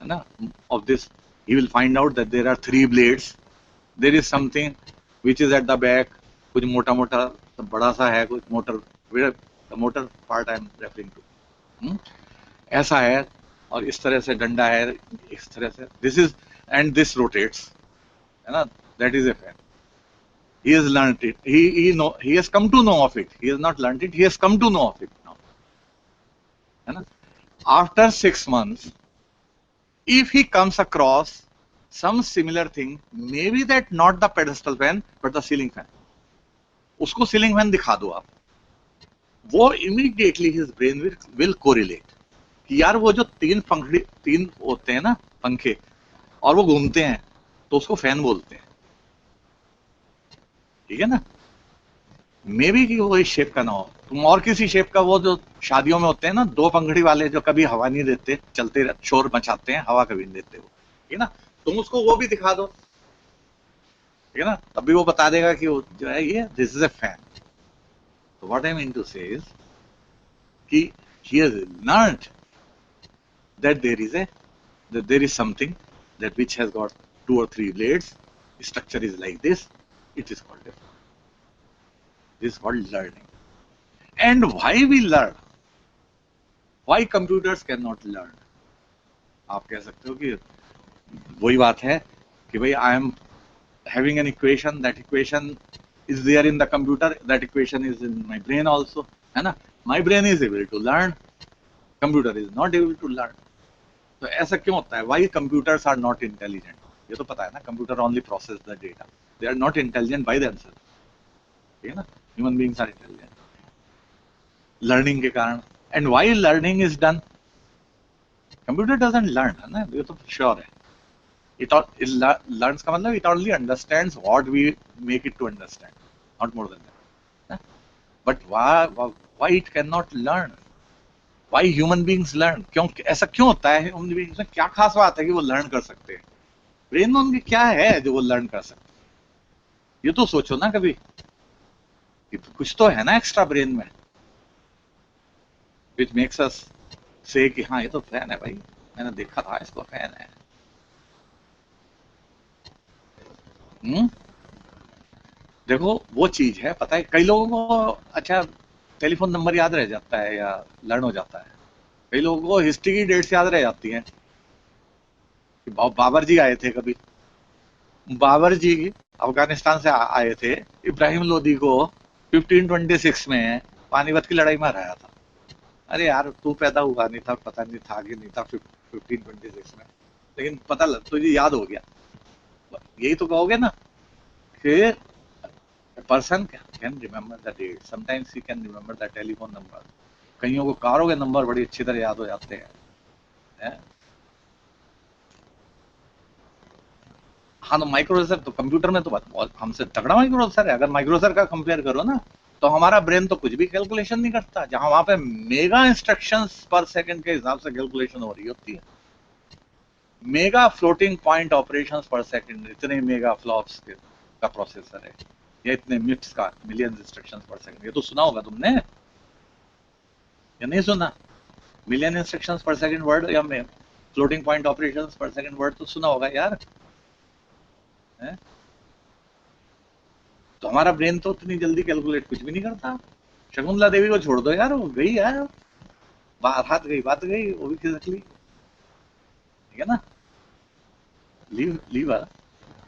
है ना, of this. He will find out that there are 3 blades. There is something which is at the back. कुछ मोटा मोटा बड़ा सा है, कुछ motor, the motor part I am referring to. ऐसा है और इस तरह से डंडा है, इस तरह से. This is, and this rotates, है ना? That is a fan. He has learned it. He has come to know of it. He has not learned it. He has come to know of it now. है ना? After 6 months, if he comes across some similar thing, maybe that not the pedestal fan, but the ceiling fan. उसको ceiling fan दिखा दो आप. वो immediately his brain will correlate. कि यार वो जो 3 होते हैं ना पंखे, और वो घूमते हैं, तो उसको फैन बोलते हैं. ठीक है ना? मे बी कि वो इस शेप का ना हो, तुम और किसी शेप का, वो जो शादियों में होते हैं ना 2 पंखड़ी वाले जो कभी हवा नहीं देते, चलते शोर मचाते हैं, हवा कभी नहीं देते वो. ठीक है ना? तुम उसको वो भी दिखा दो, ठीक है ना, तभी वो बता देगा कि वो जो है ये दिस इज अ फैन. तो व्हाट आई मीन टू से इज कि he has learned that there is something that which has got 2 or 3 blades, structure is like this, it is called different. This is called learning. And why we learn? Why computers cannot learn? आप कह सकते हो कि वही बात है कि भाई I am having an equation, that equation is there in the computer, that equation is in my brain also, है ना? My brain is able to learn, computer is not able to learn. तो ऐसा क्यों होता है? Why computers are not intelligent? ये तो पता है ना, computer only process the data. They are not intelligent by themselves. ठीक है ना? Human beings are intelligent. Learning के कारण. And why learning is done? Computer doesn't learn, है ना? ये तो sure है. It learns का मतलब it only understands what we make it to understand, not more than that. But why it cannot learn? Why human beings learn? क्यों ऐसा क्यों होता है? ह्यूमन बीइंग्स में क्या खास बात है कि वो लर्न कर सकते हैं? ब्रेन में उनकी क्या है जो वो लर्न कर सकते हैं? ये तो सोचो ना कभी कि कुछ तो है ना एक्स्ट्रा ब्रेन में, which makes us say कि हाँ ये तो फैन है भाई, मैंने देखा था इसको, फैन है. देखो वो चीज है, पता है कई लोगों को अच्छा टेलीफोन नंबर याद रह जाता है या लर्न हो जाता है. कई लोगों को हिस्ट्री की डेट्स याद रह जाती हैं. बाबर जी आए थे कभी, बाबर जी अफगानिस्तान से आए थे, इब्राहिम लोदी को 1526 में पानीपत की लड़ाई में हराया था. अरे यार तू पैदा हुआ नहीं था, पता नहीं था कि नहीं था 1526 में, लेकिन पता लग तुझे याद हो गया. यही तो कहोगे ना कि a person can remember the date, sometimes he can remember the telephone number. कईयों को कारों के नंबर बड़ी अच्छी तरह याद हो जाते हैं. हाँ तो माइक्रो प्रोसेसर तो कंप्यूटर में तो बहुत हमसे तगड़ा माइक्रो प्रोसेसर है. अगर माइक्रो प्रोसेसर का कंपेयर करो ना तो हमारा ब्रेन तो कुछ भी कैलकुलेशन नहीं करता, जहां वहां पे मेगा इंस्ट्रक्शंस पर सेकंड के हिसाब से कैलकुलेशन हो रही होती है. मेगा फ्लोटिंग पॉइंट ऑपरेशंस पर सेकंड, इतने मेगा फ्लॉप्स के. का प्रोसेसर है, या इतने मिट्स का, मिलियन इंस्ट्रक्शंस पर सेकंड। ये तो सुना होगा तुमने या नहीं सुना? मिलियन इंस्ट्रक्शंस पर सेकंड वर्ड या फ्लोटिंग पॉइंट ऑपरेशंस पर सेकंड वर्ड तो सुना होगा यार, है? तो हमारा ब्रेन तो उतनी जल्दी कैलकुलेट कुछ भी नहीं करता। शकुंतला देवी को छोड़ दो यार, वो गई यार, हाथ गई बात गई, वो भी फिजिकली, ठीक है ना? लीव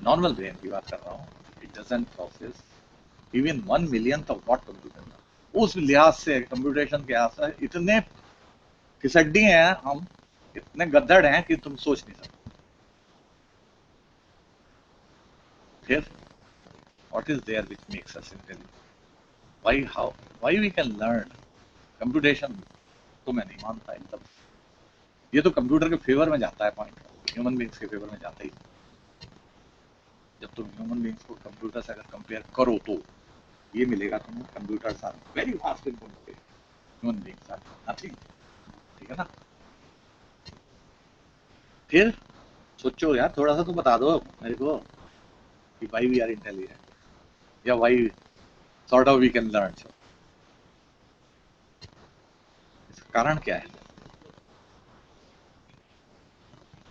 नॉर्मल ब्रेन की बात कर रहा हूँ, it doesn't process even 1 million of what computer. उस लिहाज से कंप्यूटेशन के लिहाज से इतने फिसड्डी हैं हम, इतने गद्दड़ हैं कि तुम सोच नहीं सकते। फिर what is there which makes us intelligent? Why we can learn computation? तो मैं नहीं मानता एकदम। ये तो कंप्यूटर के फेवर में जाता है पॉइंट, ह्यूमन बींग्स के फेवर में जाता ही। जब तुम ह्यूमन बींग्स को कंप्यूटर से अगर कंपेयर करो तो ये मिलेगा तुम्हें, computers are very fast in compare, human beings are nothing, ठीक है ना? फिर सोचो यार, थोड़ा सा तो बता दो मेरे को कि why we are intelligent या why sort of we can learn। इसका कारण क्या है?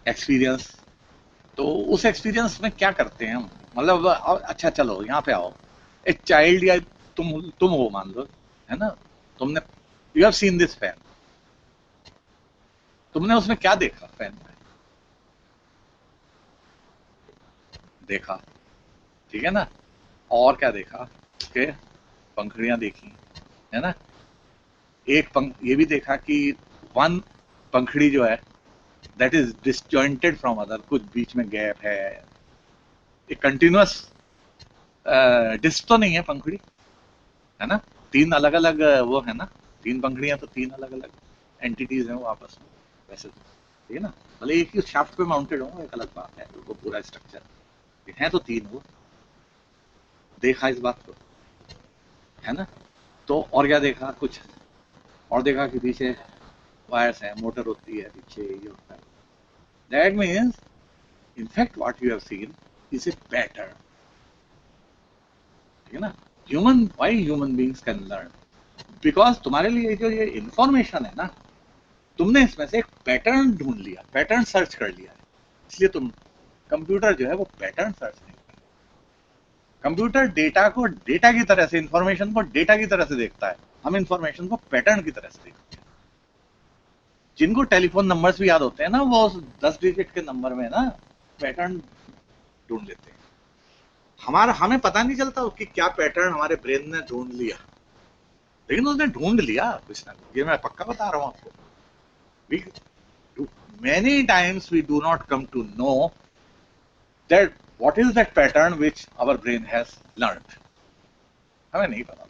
एक्सपीरियंस। तो उस एक्सपीरियंस में क्या करते हैं हम, मतलब अच्छा चलो यहाँ पे आओ, एक चाइल्ड या तुम हो मान लो, है ना? तुमने you have seen this fan, तुमने उसमें क्या देखा? फैन में देखा, ठीक है ना? और क्या देखा? उसके पंखुड़ियां देखी, है ना? ये भी देखा कि वन पंखड़ी जो है that is disjointed from other, कुछ बीच में गैप है, एक कंटिन्यूअस डिस्क तो नहीं है पंखड़ी, है ना? तीन अलग अलग वो है ना, तीन पंखड़ियां तो तीन अलग अलग एंटिटीज हैं वो आपस में, वैसे तो ठीक है ना? भले एक ही शाफ्ट पे माउंटेड हो, एक अलग बात है, वो पूरा स्ट्रक्चर है तो तीन, वो देखा इस बात को, है ना? तो और क्या देखा? कुछ और देखा कि पीछे वायर्स है, मोटर होती है पीछे, ये होता है। That means in fact what you have seen is a pattern, ठीक है ना? why human beings can learn? because तुम्हारे लिए जो ये इंफॉर्मेशन है ना, तुमने इसमें से एक पैटर्न ढूंढ लिया, पैटर्न सर्च कर लिया है, इसलिए तुम, कंप्यूटर जो है वो पैटर्न सर्च नहीं करता। कंप्यूटर डेटा को डेटा की तरह से, इंफॉर्मेशन को डेटा की तरह से देखता है, हम इंफॉर्मेशन को पैटर्न की तरह से देखते हैं। जिनको टेलीफोन नंबर्स भी याद होते हैं ना, वो 10 डिजिट के नंबर में ना पैटर्न ढूंढ लेते हैं। हमें पता नहीं चलता कि क्या पैटर्न हमारे ब्रेन ने ढूंढ लिया, लेकिन उसने ढूंढ लिया कुछ ना कुछ, ये मैं पक्का बता रहा हूं आपको। Many times we do not come to know that what is that pattern which our brain has learned, हमें नहीं पता,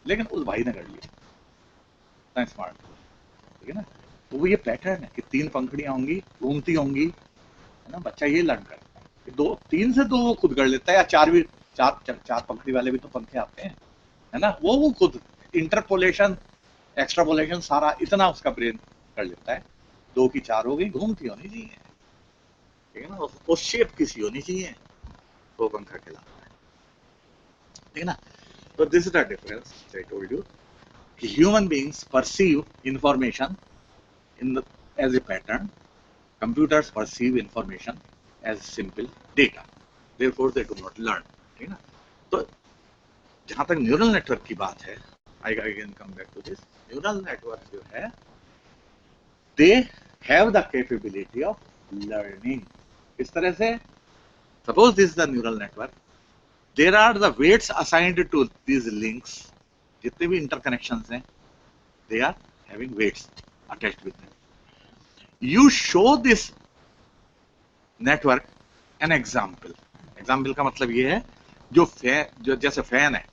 लेकिन उस भाई ने कर लिया, स्मार्ट, ठीक है ना? तो वो ये पैटर्न है कि तीन पंखड़ियां होंगी, घूमती होंगी, है ना? बच्चा ये लर्न करता है, दो तीन से दो वो खुद कर लेता है, या चार भी, चार पंखड़ी वाले भी तो पंखे आते हैं, है ना? वो खुद इंटरपोलेशन, एक्स्ट्रापोलेशन सारा इतना उसका ब्रेन कर लेता है। दो की चार हो गई, घूमती होनी चाहिए, ठीक है ना? उस शेप किसी होनी चाहिए, वो पंखा कहलाता है, ठीक है ना? तो this is the difference I told you कि human beings perceive information in the as a pattern, computers perceive information as simple data, therefore they do not learn, ठीक है ना? तो जहां तक न्यूरल नेटवर्क की बात है, I can come back to this, neural network जो है they have the capability of learning. इस तरह से suppose this the neural network, there are the weights assigned to these links, जितने भी इंटरकनेक्शंस हैं they are having weights attached with them. You show this network an example, example का मतलब ये है, जो जैसे फैन है,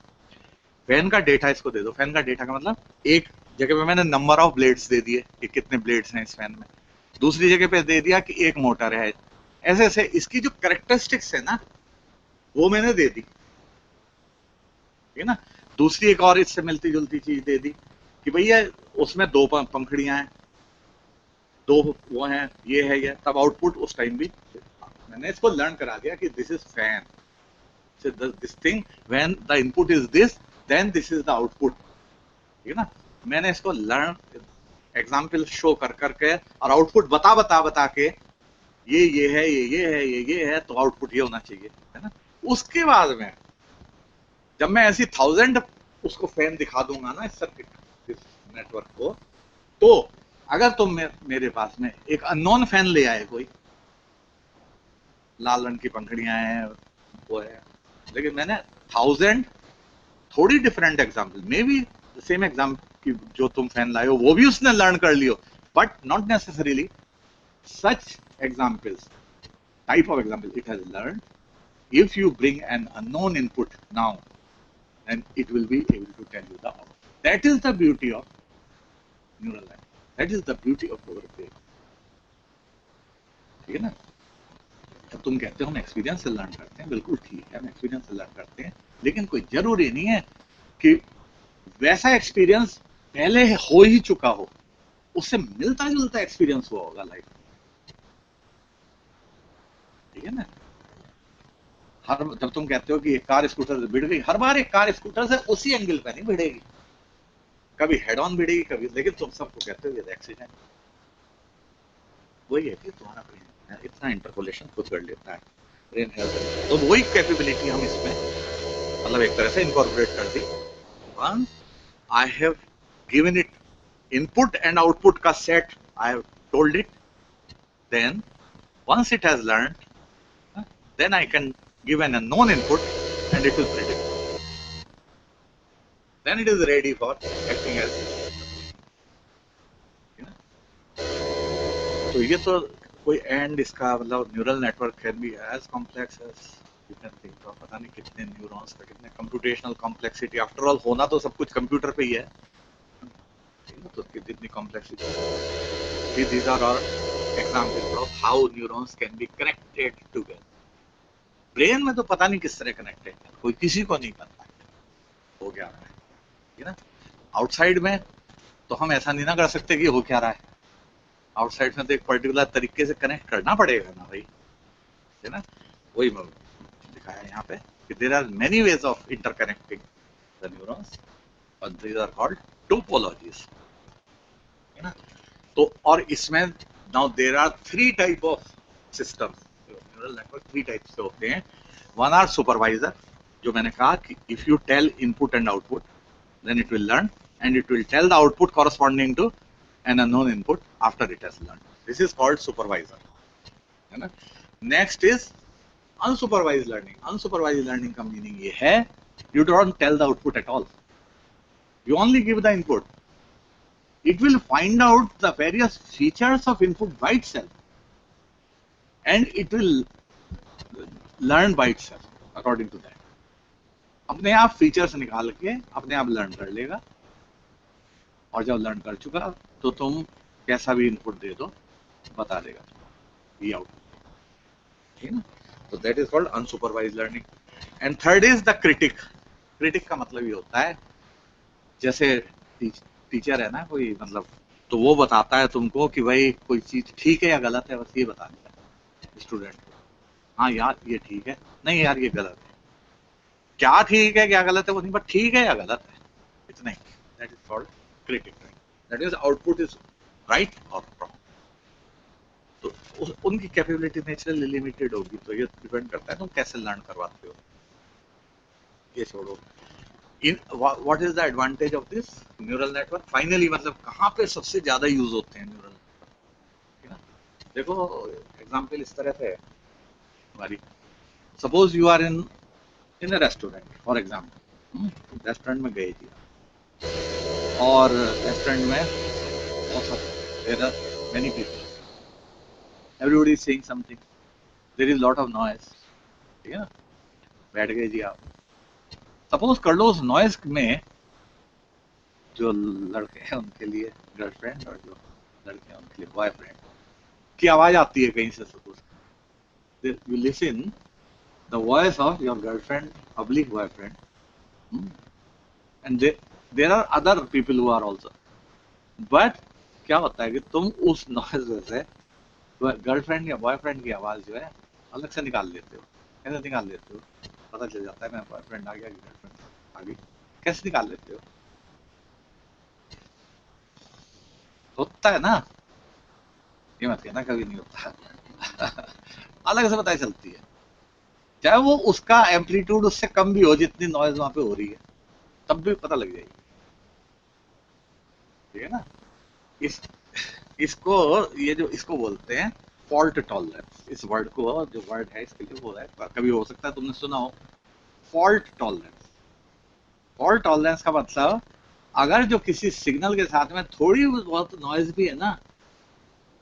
फैन का डेटा इसको दे दो, फैन का डेटा का मतलब एक जगह पे मैंने नंबर ऑफ ब्लेड्स दे दिए कि कितने ब्लेड्स हैं इस फैन में, दूसरी जगह पे दे दिया कि एक मोटर है, ऐसे ऐसे इसकी जो कैरेक्टरिस्टिक्स है ना वो मैंने दे दी, ठीक है ना? दूसरी एक और इससे मिलती जुलती चीज दे दी कि भैया उसमें दो पंखड़ियां हैं, दो वो हैं, ये है, ये तब आउटपुट उस टाइम भी मैंने इसको लर्न करा दिया कि this is fan, So this thing, when the input is this, then this is the output. ठीक है ना? मैंने इसको लर्न एग्जाम्पल शो कर करके और आउटपुट बता के ये है, ये है, तो आउटपुट ये होना चाहिए, है ना? उसके बाद में जब मैं ऐसी 1000 उसको फैन दिखा दूंगा ना इस सर्किट, इस नेटवर्क को, तो अगर तुम मेरे पास में एक अननोन फैन ले आए, कोई लाल रंग की पंखड़ियां हैं, वो है, लेकिन मैंने 1000 थोड़ी different example, may be same example की जो तुम फैन लाए हो वो भी उसने लर्न कर लियो, but not necessarily such examples, type of example it has learned. If you bring an unknown input now, then it will be able to tell you the output. That is the beauty of neural network. That is the beauty of our brain. ठीक है ना? अब तुम कहते हो हम experience से learn करते हैं, बिल्कुल ठीक है, हम एक्सपीरियंस से लर्न करते हैं, लेकिन कोई जरूरी नहीं है कि वैसा एक्सपीरियंस पहले हो ही चुका हो, उससे मिलता जुलता एक्सपीरियंस हुआ होगा लाइफ। ठीक है ना? हर जब तुम कहते हो कि एक कार स्कूटर से भिड़ गई, हर बार एक कार स्कूटर से उसी एंगल पे नहीं भिड़ेगी, कभी हेड ऑन भिड़ेगी, कभी, लेकिन तुम सबको कहते हो ये एक्सीडेंट। वही है कि तुम्हारा ब्रेन इतना इंटरपोलेशन खुद कर लेता है, ब्रेन हेल्थ, तो वही कैपेबिलिटी हम इसमें मतलब एक तरह से इनकॉर्पोरेट कर दी। Once I have given it input and output का set, I have told it, then once it has learned, then I can give an unknown input and it will predict. Then it is ready for acting as. तो ये तो कोई and इसका मतलब neural network can be as complex as you can think of, पता नहीं कितने neurons का, कितने कंप्यूटेशनल कॉम्प्लेक्सिटी, आफ्टर ऑल होना तो सब कुछ कंप्यूटर पे ही है, तो कितनी complexity. These are all examples of how neurons can be connected together. Brain में तो पता नहीं किस तरह कनेक्टेड है, कोई किसी को नहीं पता हो क्या रहा है, ठीक है ना? आउटसाइड में तो हम ऐसा नहीं ना कर सकते कि हो क्या रहा है, आउटसाइड में तो एक पर्टिकुलर तरीके से कनेक्ट करना पड़ेगा ना भाई, है ना? वही मैं दिखाया यहाँ पे कि there are many ways of interconnecting the neurons, और दीज आर कॉल्ड टोपोलॉजीज, है ना? तो और इसमें now there are 3 type of systems, neural network 3 types के होते हैं। वन आर सुपरवाइजर, जो मैंने कहा कि if you tell input and output then it will learn and it will tell the output corresponding to an unknown input after it has learn, this is called supervisor, है ना? Next is unsupervised learning. Unsupervised learning का meaning ये है you don't tell the output at all, you only give the input, it will find out the various features of input by itself and it will learn by itself according to that. अपने आप features निकाल के अपने आप learn कर लेगा, और जब लर्न कर चुका तो तुम कैसा भी इनपुट दे दो बता देगा ये आउटपुट, ठीक है ना? तो that is called unsupervised learning. And third is the critic. Critic का मतलब ये होता है जैसे टीचर है ना कोई, मतलब तो वो बताता है तुमको कि भाई कोई चीज ठीक है या गलत है, बस ये बता देता है स्टूडेंट को, हाँ यार ये ठीक है, नहीं यार ये गलत है, क्या ठीक है क्या गलत है वो नहीं, बट ठीक है या गलत है इतना ही, that is called critic. That is output is right और रॉन्ग। तो उनकी कैपेबिलिटी नेचुरली लिमिटेड होगी, तो ये डिपेंड करता है तुम कैसे लर्न करवाते हो। ये छोड़ो, what is the advantage of this neural network? Finally, मतलब कहाँ पे सबसे ज्यादा यूज होते हैं न्यूरल नेटवर्क, है ना? देखो एग्जांपल इस तरह से है हमारी, suppose you are in a restaurant for example, restaurant में गए थी और रेस्टोरेंट में there are many people, everybody is saying something, there is lot of noise, ठीक है ना? बैठ गए जी आप, सपोज कर लो उस नॉइज में जो लड़के हैं उनके लिए गर्लफ्रेंड और जो लड़के हैं उनके लिए बॉयफ्रेंड की आवाज आती है कहीं से, suppose you listen the voice of your girlfriend public boyfriend and there are other people who are also, but क्या होता है कि तुम उस नॉइज से गर्लफ्रेंड या बॉयफ्रेंड की आवाज जो है अलग से निकाल लेते हो। कैसे निकाल लेते हो? पता चल जाता है मेरा बॉयफ्रेंड आ गया, गर्लफ्रेंड आ गई, कैसे निकाल लेते हो? होता है ना, ये मत कहना कभी नहीं होता। अलग से पता चलती है, चाहे वो उसका एम्पलीट्यूड उससे कम भी हो, जितनी नॉइज वहां पे हो रही है तब भी पता लग जाएगी, ठीक है ना। इस इसको ये जो इसको बोलते हैं फॉल्ट टॉलरेंस। इस वर्ड को, जो वर्ड है इसके लिए वो है, कभी हो सकता है तुमने सुना हो फॉल्ट टॉलरेंस। फॉल्ट टॉलरेंस का मतलब, अगर जो किसी सिग्नल के साथ में थोड़ी बहुत नॉइज भी है ना,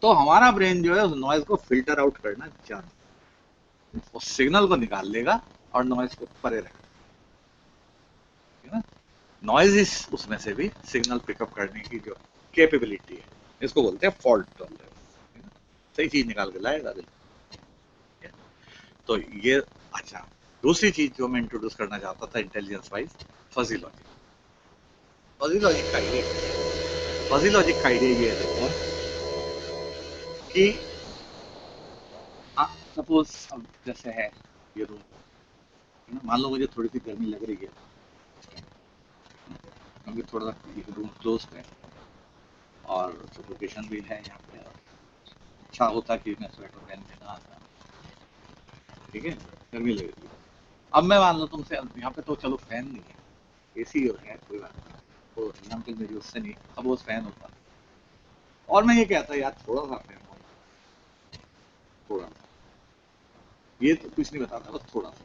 तो हमारा ब्रेन जो है उस नॉइज को फिल्टर आउट करना जानता है, उस सिग्नल को निकाल लेगा और नॉइज को परे रखेगा, ठीक है ना। नॉइज इस उसमें से भी सिग्नल पिकअप करने की जो कैपेबिलिटी है, इसको बोलते हैं फॉल्ट टॉलरेंस। सही चीज निकाल के लाएगा दिल। तो ये, अच्छा, दूसरी चीज जो मैं इंट्रोड्यूस करना चाहता था intelligence wise, fuzzy logic. Fuzzy logic का आइडिया, फजी लॉजिक का आइडिया ये है कि सपोज अब जैसे है ये रूम, मान लो मुझे थोड़ी सी गर्मी लग रही है, क्योंकि थोड़ा सा ये रूम क्लोज है और सफोकेशन भी है यहाँ पे, अच्छा होता कि मैं स्वेटर पहन के ना आता, ठीक है, गर्मी लग रही है। अब मैं मान लो तुमसे, यहाँ पे तो चलो फैन नहीं है, एसी है, कोई बात नहीं, तो एग्जाम्पल मेरी उससे नहीं, अब वो फैन होता और मैं ये कहता यार थोड़ा सा फैन हो, थोड़ा सा, ये तो कुछ नहीं बताता, बस थोड़ा सा।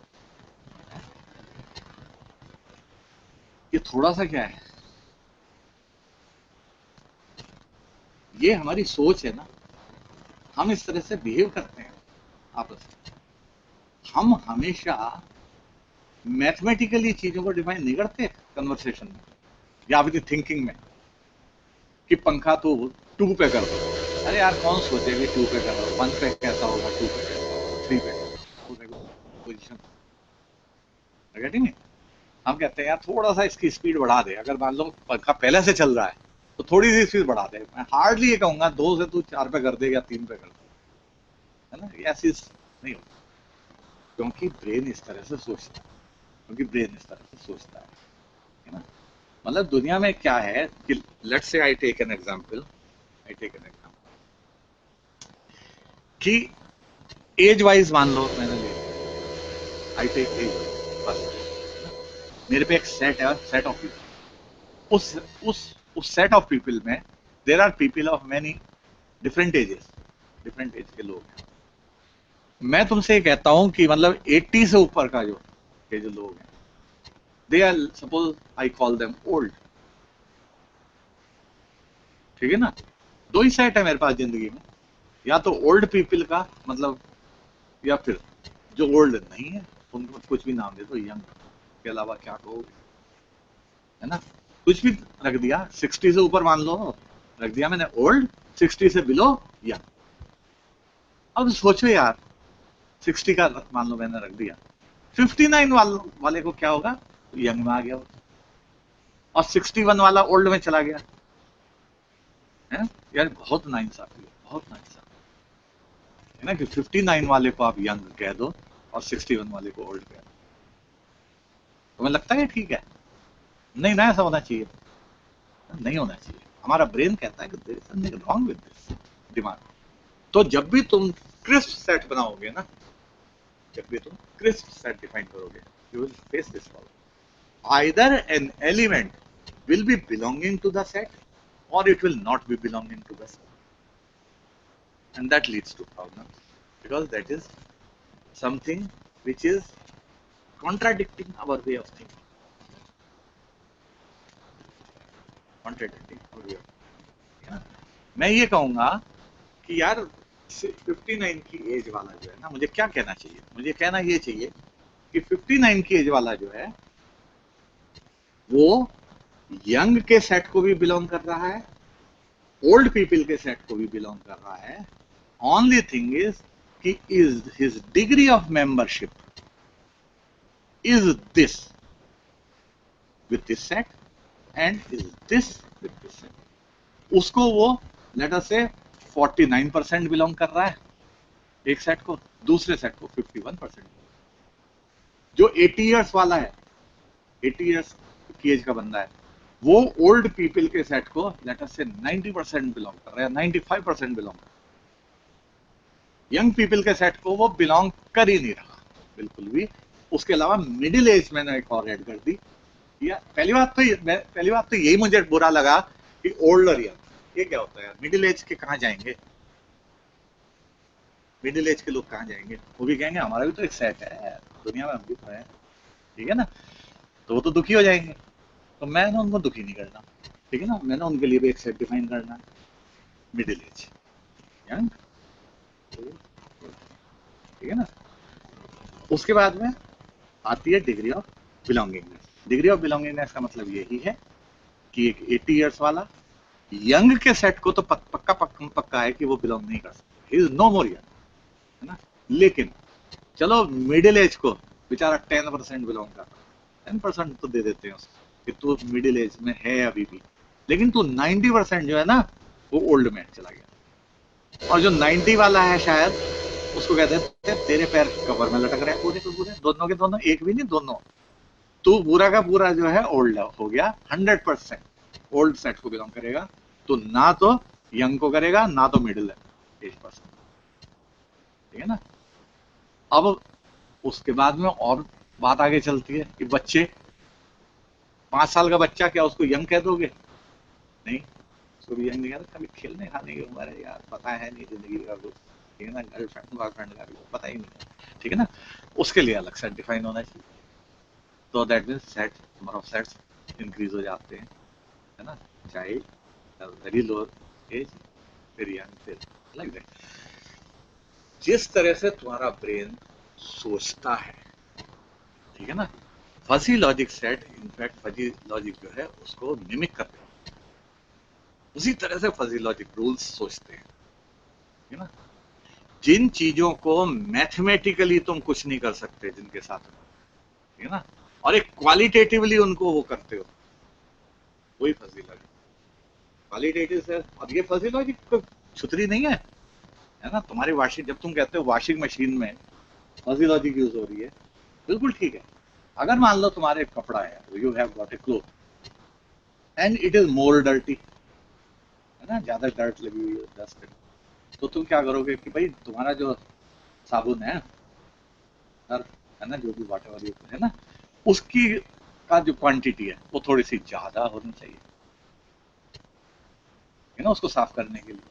ये थोड़ा सा क्या है? ये हमारी सोच है ना, हम इस तरह से बिहेव करते हैं आपस में। हम हमेशा मैथमेटिकली चीजों को डिफाइन नहीं करते कन्वर्सेशन में या अपनी थिंकिंग में, कि पंखा तो 2 पे कर दो। अरे यार कौन सोचेगा 2 पे कर दो, 1 पे कैसा होगा, 2 पे कैसा होगा, 3 पे पोजिशन, गेटिंग है। हम कहते हैं यार थोड़ा सा इसकी स्पीड बढ़ा दे, अगर मान लो पंखा पहले से चल रहा है तो थोड़ी सी स्पीड बढ़ा दे। मैं हार्डली ये कहूंगा 2 से तू 4 पे कर दे या 3 पे कर दे, है ना, ये ऐसी नहीं होती, क्योंकि ब्रेन इस तरह से सोचता है, क्योंकि ब्रेन इस तरह से सोचता है ना। मतलब दुनिया में क्या है कि let's say I take an example, कि एज वाइज मान लो मैंने ले, आई टेक एज बस, मेरे पे एक सेट है, सेट ऑफ पीपल, उस सेट ऑफ पीपल में there are people of many different ages, different age के लोग हैं। मैं तुमसे ये कहता हूं कि मतलब 80 से ऊपर का जो ये जो लोग हैं, they are, suppose I call them old, ठीक है ना। 2 ही सेट है मेरे पास जिंदगी में, या तो ओल्ड पीपल का मतलब, या फिर जो ओल्ड नहीं है उनको कुछ भी नाम दे दो, यंग के अलावा क्या कहोगे, है ना, कुछ भी रख दिया। 60 से ऊपर मान लो रख दिया मैंने ओल्ड, 60 से बिलो यंग। अब सोचो यार 60 का मान लो मैंने रख दिया, 59 वाले को क्या होगा, यंग में आ गया, और 61 वाला ओल्ड में चला गया, है यार, बहुत नाइंसाफी है, बहुत नाइंसाफी है ना, कि 59 वाले को आप यंग कह दो और 61 वाले को ओल्ड कह दो। तुम्हें लगता है ठीक है? नहीं ना, ऐसा होना चाहिए, नहीं होना चाहिए। हमारा ब्रेन कहता है कि there is something wrong with this दिमाग। तो जब भी तुम क्रिस्प सेट बनाओगे ना, जब भी तुम क्रिस्प सेट डिफाइन करोगे, you will face this problem, either an element will be belonging to the set or it will not be belonging to the set, and that leads to problems, because that is something which is contradicting our way of thinking, contradicting our way of thinking, है ना? मैं ये कहूंगा कि यार 59 की as वाला जो है ना, मुझे क्या कहना चाहिए, मुझे कहना ये चाहिए कि 59 की एज वाला जो है वो यंग के सेट को भी बिलोंग कर रहा है, ओल्ड पीपल के सेट को भी बिलोंग कर रहा है। ओनली थिंग इज कि is his degree of membership is this with this set and is this with this set. उसको वो लेट अस से 49% बिलोंग कर रहा है एक सेट को, दूसरे सेट को 51%। जो 80 इयर्स वाला है, 80 इयर्स की एज का बंदा है, वो ओल्ड पीपल के सेट को लेट अस से 90% बिलोंग कर रहा है, 95% बिलोंग कर रहा है। यंग पीपल के सेट को वो बिलोंग कर ही नहीं रहा बिल्कुल भी। उसके अलावा मिडिल एज मैंने एक और ऐड कर दी। या पहली बात तो यही मुझे बुरा लगा कि ओल्ड और यंग, ये क्या होता है यार? मिडिल एज के कहाँ जाएंगे? मिडिल एज के लोग कहाँ जाएंगे? वो भी कहेंगे हमारा भी तो एक सेट है दुनिया में, हम भी तो है, ठीक है ना? तो वो तो दुखी हो जाएंगे। तो मैंने उनको दुखी नहीं करना, ठीक है ना? मैंने उनके लिए भी एक सेट डिफाइन करना, मिडिल एज, यंग, ठीक है ना? उसके बाद में आती है degree of belongingness. Degree of belongingness का मतलब यही है कि एक 80 इयर्स वाला यंग के सेट को तो पक्का है कि वो बिलोंग नहीं कर सकता, he is no more young, है ना? लेकिन चलो मिडिल एज को बेचारा 10% बिलोंग करता है, 10% तो दे देते हैं उसको कि तू मिडिल एज में है अभी भी, लेकिन तू 90% जो है ना वो ओल्ड में चला गया। और जो 90 वाला है शायद उसको कहते हैं तेरे पैर कवर में लटक रहे हैं पूरे के पूरे, दोनों के दोनों, एक भी नहीं दोनों। तू पूरा का पूरा जो है ओल्ड हो गया, 100% ओल्ड सेट को बिलोंग करेगा। तो ना तो यंग को करेगा ना तो मिडिल एज पर्सन, ठीक है ना? अब उसके बाद में और बात आगे चलती है कि बच्चे, 5 साल का बच्चा, क्या उसको यंग कह दोगे? नहीं, उसको भी यंग नहीं कहते, कभी खेलने खाने की उम्र है यार, पता है नहीं जिंदगी का कुछ, ठीक है ना? गर्लफ्रेंड बॉयफ्रेंड का भी पता ही नहीं है, ठीक है ना? उसके लिए अलग सेट डिफाइन होना चाहिए। तो that means set, number of sets increase हो जाते हैं, है ना? चाइल्ड, वेरी लो एज, फिर यंग, फिर लाइक दैट। जिस तरह से तुम्हारा ब्रेन सोचता है, ठीक है ना, fuzzy logic set in fact fuzzy logic जो है उसको मिमिक करते हैं, उसी तरह से फजी लॉजिक रूल्स सोचते हैं, ठीक है ना? जिन चीजों को मैथमेटिकली तुम कुछ नहीं कर सकते जिनके साथ, ठीक है ना, और एक क्वालिटेटिवली उनको वो करते हो, वही फजी लॉजिक। क्वालिटेटिव से, अब ये फजी लॉजिक कोई छुतरी नहीं है ना? तुम्हारी वॉशिंग, जब तुम कहते हो वॉशिंग मशीन में फजी लॉजिक यूज हो रही है, बिल्कुल ठीक है। अगर मान लो तुम्हारे कपड़ा है, you have got a cloth and it is more dirty, है ना, ज्यादा डर्ट लगी हुई है, डस्ट, तो तुम क्या करोगे कि भाई तुम्हारा जो साबुन है, है ना, जो भी वाटर है ना, उसकी का जो क्वांटिटी है वो थोड़ी सी ज्यादा होनी चाहिए, है ना, उसको साफ करने के लिए,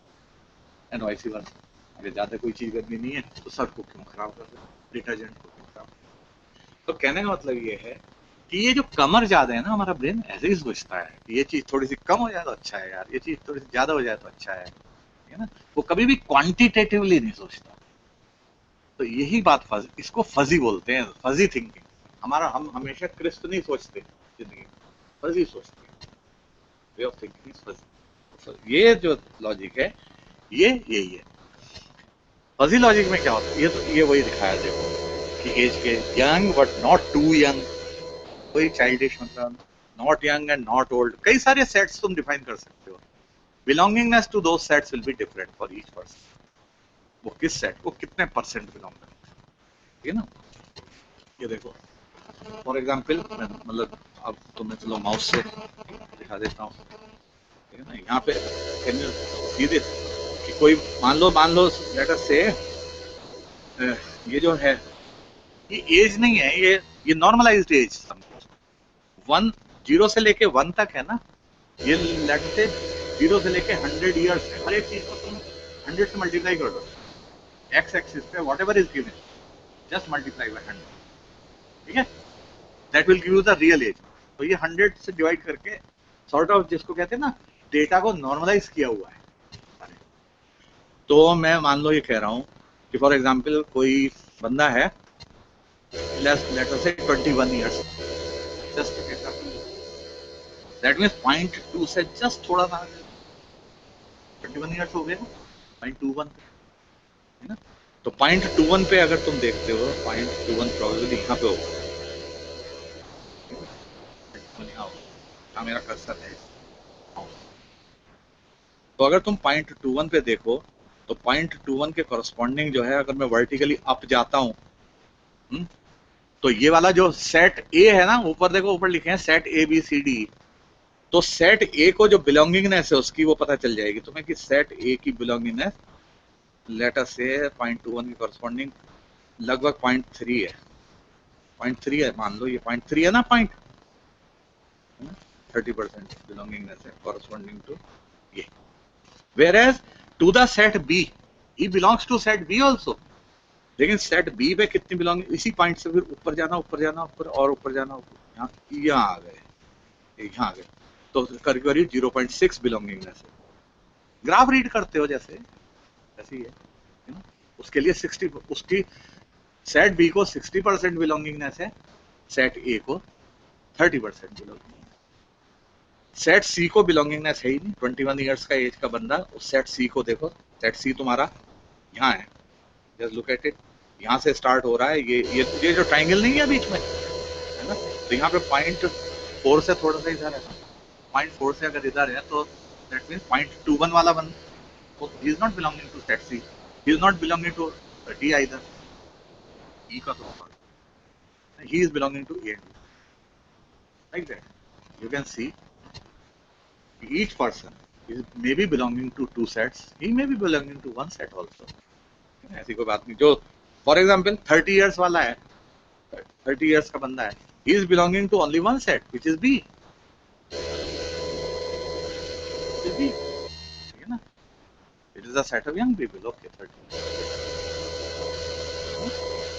एंड वाइस वर्सा। अगर ज्यादा कोई चीज करनी नहीं है तो सर्फ को क्यों खराब कर रहे, डिटर्जेंट को क्यों खराब कर? तो कहने का मतलब ये है कि ये जो कमर ज्यादा है ना, हमारा ब्रेन ऐसे ही सोचता है कि ये चीज थोड़ी सी कम हो जाए तो अच्छा है यार, ये चीज थोड़ी सी ज्यादा हो जाए तो अच्छा है ना? वो कभी भी क्वांटिटेटिवली नहीं सोचता। तो यही बात इसको फजी बोलते हैं, फजी थिंकिंग। हम हमेशा क्रिस्प नहीं सोचते जिंदगी में, फजी सोचते हैं, way of thinking is fuzzy. ये जो लॉजिक है ये यही है। फजी लॉजिक में क्या होता है, ये वही दिखाया देखो कि एज के young but not too young, कोई चाइल्डिश मतलब, not young and not old, कई सारे सेट्स तुम डिफाइन कर सकते हो। Belongingness to those sets will be different for each person. वो किस सेट को कितने परसेंट बिलोंग करता है, ठीक है ना? ये देखो फॉर एग्जाम्पल, मतलब अब तो मैं चलो माउस से दिखा देता हूँ, ठीक है ना? यहाँ पे कैन यू सी दिस कि कोई मान लो लेट अस से ये जो है ये एज नहीं है, ये नॉर्मलाइज्ड एज समझो, 0 से लेके 1 तक है ना, ये लेट से 0 से लेके 100 इयर्स है। हर एक चीज को तुम 100 से मल्टीप्लाई कर दो, एक्स एक्सिस पे whatever is given, just multiply by 100, ठीक है? That will give you the real age. तो ये 100 से डिवाइड करके सॉर्ट ऑफ, जिसको कहते हैं ना, डेटा को नॉर्मलाइज किया हुआ है। तो मैं मान लो ये कह रहा हूँ कि फॉर एग्जाम्पल कोई बंदा है, लेट अस से 21 इयर्स, जस्ट दैट मीन्स 0.2 से जस्ट थोड़ा सा 21 इयर्स हो गए, 0.21, है ना? तो 0.21 पे अगर तुम देखते हो, 0.21 प्रोबेबली यहाँ पे होगा, मेरा कर्सर है। तो अगर तुम 0.21 पे देखो तो 0.21 के कॉरस्पॉन्डिंग जो है, अगर मैं वर्टिकली अप जाता हूँ, तो ये वाला जो सेट ए है ना, ऊपर देखो, ऊपर लिखे हैं set A B C D, तो सेट ए को जो बिलोंगिंगनेस है उसकी वो पता चल जाएगी तुम्हें कि सेट ए की बिलोंगिंगनेस लेट अस से 0.21 की कॉरस्पॉन्डिंग लगभग 0.3 है, 0.3 है, मान लो ये 0.3 है ना, 30% बिलोंगिंगनेस है कॉरस्पॉन्डिंग टू ये। Whereas to the set B, E belongs to set B also, लेकिन सेट बी पे कितनी बिलोंग, इसी पॉइंट से फिर ऊपर जाना, ऊपर जाना, ऊपर और ऊपर जाना, यहाँ यहाँ आ गए, यहाँ आ गए, तो करीब 0.6 बिलोंगिंगनेस है। ग्राफ रीड करते हो जैसे ऐसे ही है ना? उसके लिए 60, उसकी सेट बी को 60% बिलोंगिंगनेस है, सेट ए को 30% बिलोंगिंगनेस। सेट सी को बिलोंगिंगनेस है ही नहीं, 21 ईयर्स का एज का बंदा, उस सेट सी को देखो, सेट सी तुम्हारा यहाँ है, जस्ट लुक एट इट, यहाँ से स्टार्ट हो रहा है, ये जो ट्राइंगल नहीं है बीच में, है ना, तो यहाँ पे 0.4 से थोड़ा सा इधर है, 0.4 से अगर इधर है तो दैट मीन्स 0.21 वाला बंदा, he is not belonging to set C, he is not belonging to D either, E का तो he is belonging to A and B, like that you can see each person is maybe belonging to two sets, he may be belonging to one set also, ऐसी कोई बात नहीं। जो for example 30 years वाला है, 30 years का बंदा है, he is belonging to only one set which is B, ठीक है ना, it is a set of young people, okay, 30,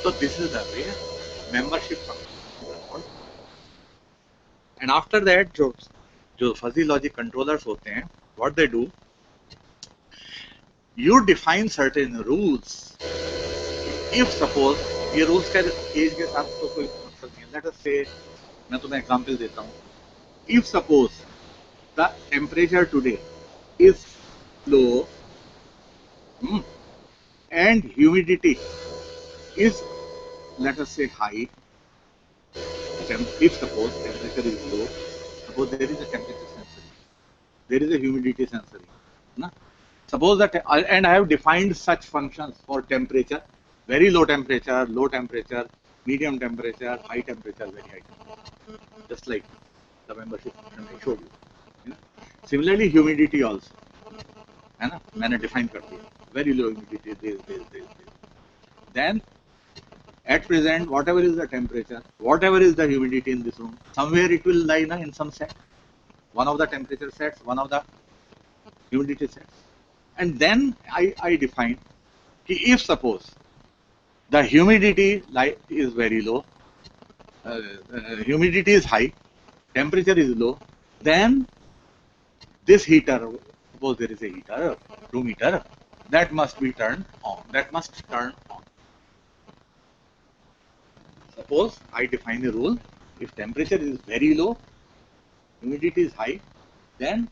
so this is the way membership functions। and after that जो fuzzy logic controllers होते हैं, what they do, you define certain rules, if suppose ये rules का as के साथ तो कोई मतलब नहीं है, लेट अस से मैं तुम्हें एग्जांपल देता हूँ, if suppose the temperature today is low and humidity is let us say high, if suppose temperature is low, suppose there is a temperature sensor, there is a humidity sensor, na? Suppose that, and I have defined such functions for temperature, very low temperature, medium temperature, high temperature, very high temperature, just like the membership function I showed you, similarly humidity also, है ना, मैंने define कर दिया, very low humidity, this. Then at present, whatever is the temperature, whatever is the humidity in this room, somewhere it will lie in some set, one of the temperature sets, one of the humidity sets. And then I define if suppose the humidity is very low, humidity is high, temperature is low, then this heater, suppose there is a heater, room heater, that must be turned on, that must turn on. Suppose I define a rule, if temperature is very low, humidity is high, then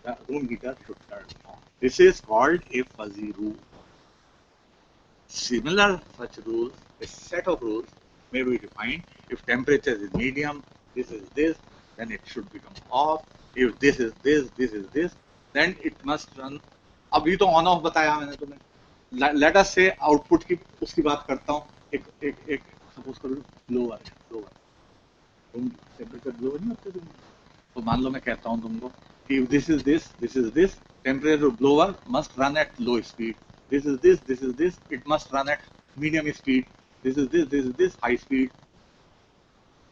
the room heater should turn on. This is called a fuzzy rule. Similar such rules, a set of rules may be defined. If temperature is medium, this is this, then it should become off. If this is this, then it must run. अभी तो on off बताया मैंने तुम्हें। Late us से output की उसकी बात करता हूँ। एक सपोज करो लोअर टेम्परेचर लो नहीं होते तुम, तो मान लो मैं कहता हूँ तुमको कि this is this temperature blower must run at low speed, this is this, it must run at medium speed, this is this high speed।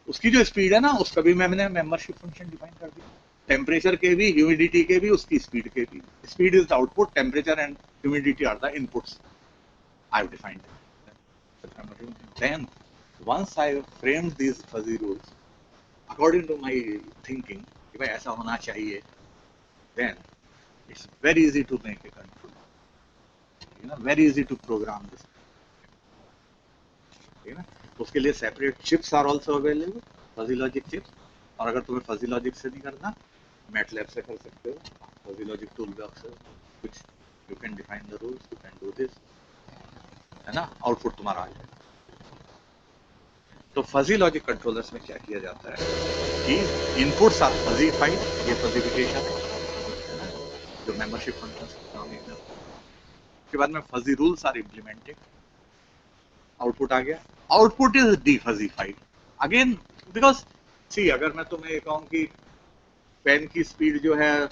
उसकी जो स्पीड है ना उसका भी मैंने मेंबरशिप फंक्शन डिफाइन कर दिया, टेम्परेचर के भी, ह्यूमिडिटी के भी, उसकी स्पीड के भी। Speed is the output, temperature and humidity are the inputs. I have defined it। Then once I framed these fuzzy rules according to my thinking कि भाई ऐसा होना चाहिए, then it's very easy to make a control, very easy to program this, ठीक है ना। तो उसके लिए separate chips are also available, fuzzy logic chips. और अगर तुम्हें फजी लॉजिक से नहीं करना, मैटलैब से कर सकते हो, फजी लॉजिक टूल बॉक्स है, which you can define the rules, you can do this, है ना, आउटपुट तुम्हारा आ जाएगा। तो फजी लॉजिक कंट्रोलर्स में क्या किया जाता है कि इनपुट्स आर फजीफाइड, ये फजीफिकेशन है जो मेंबरशिप फंक्शन के बाद में fuzzy rules are implemented. Output आ गया, output is defuzzified again, because see अगर मैं तुम्हें कहूँ कि पेन की स्पीड जो है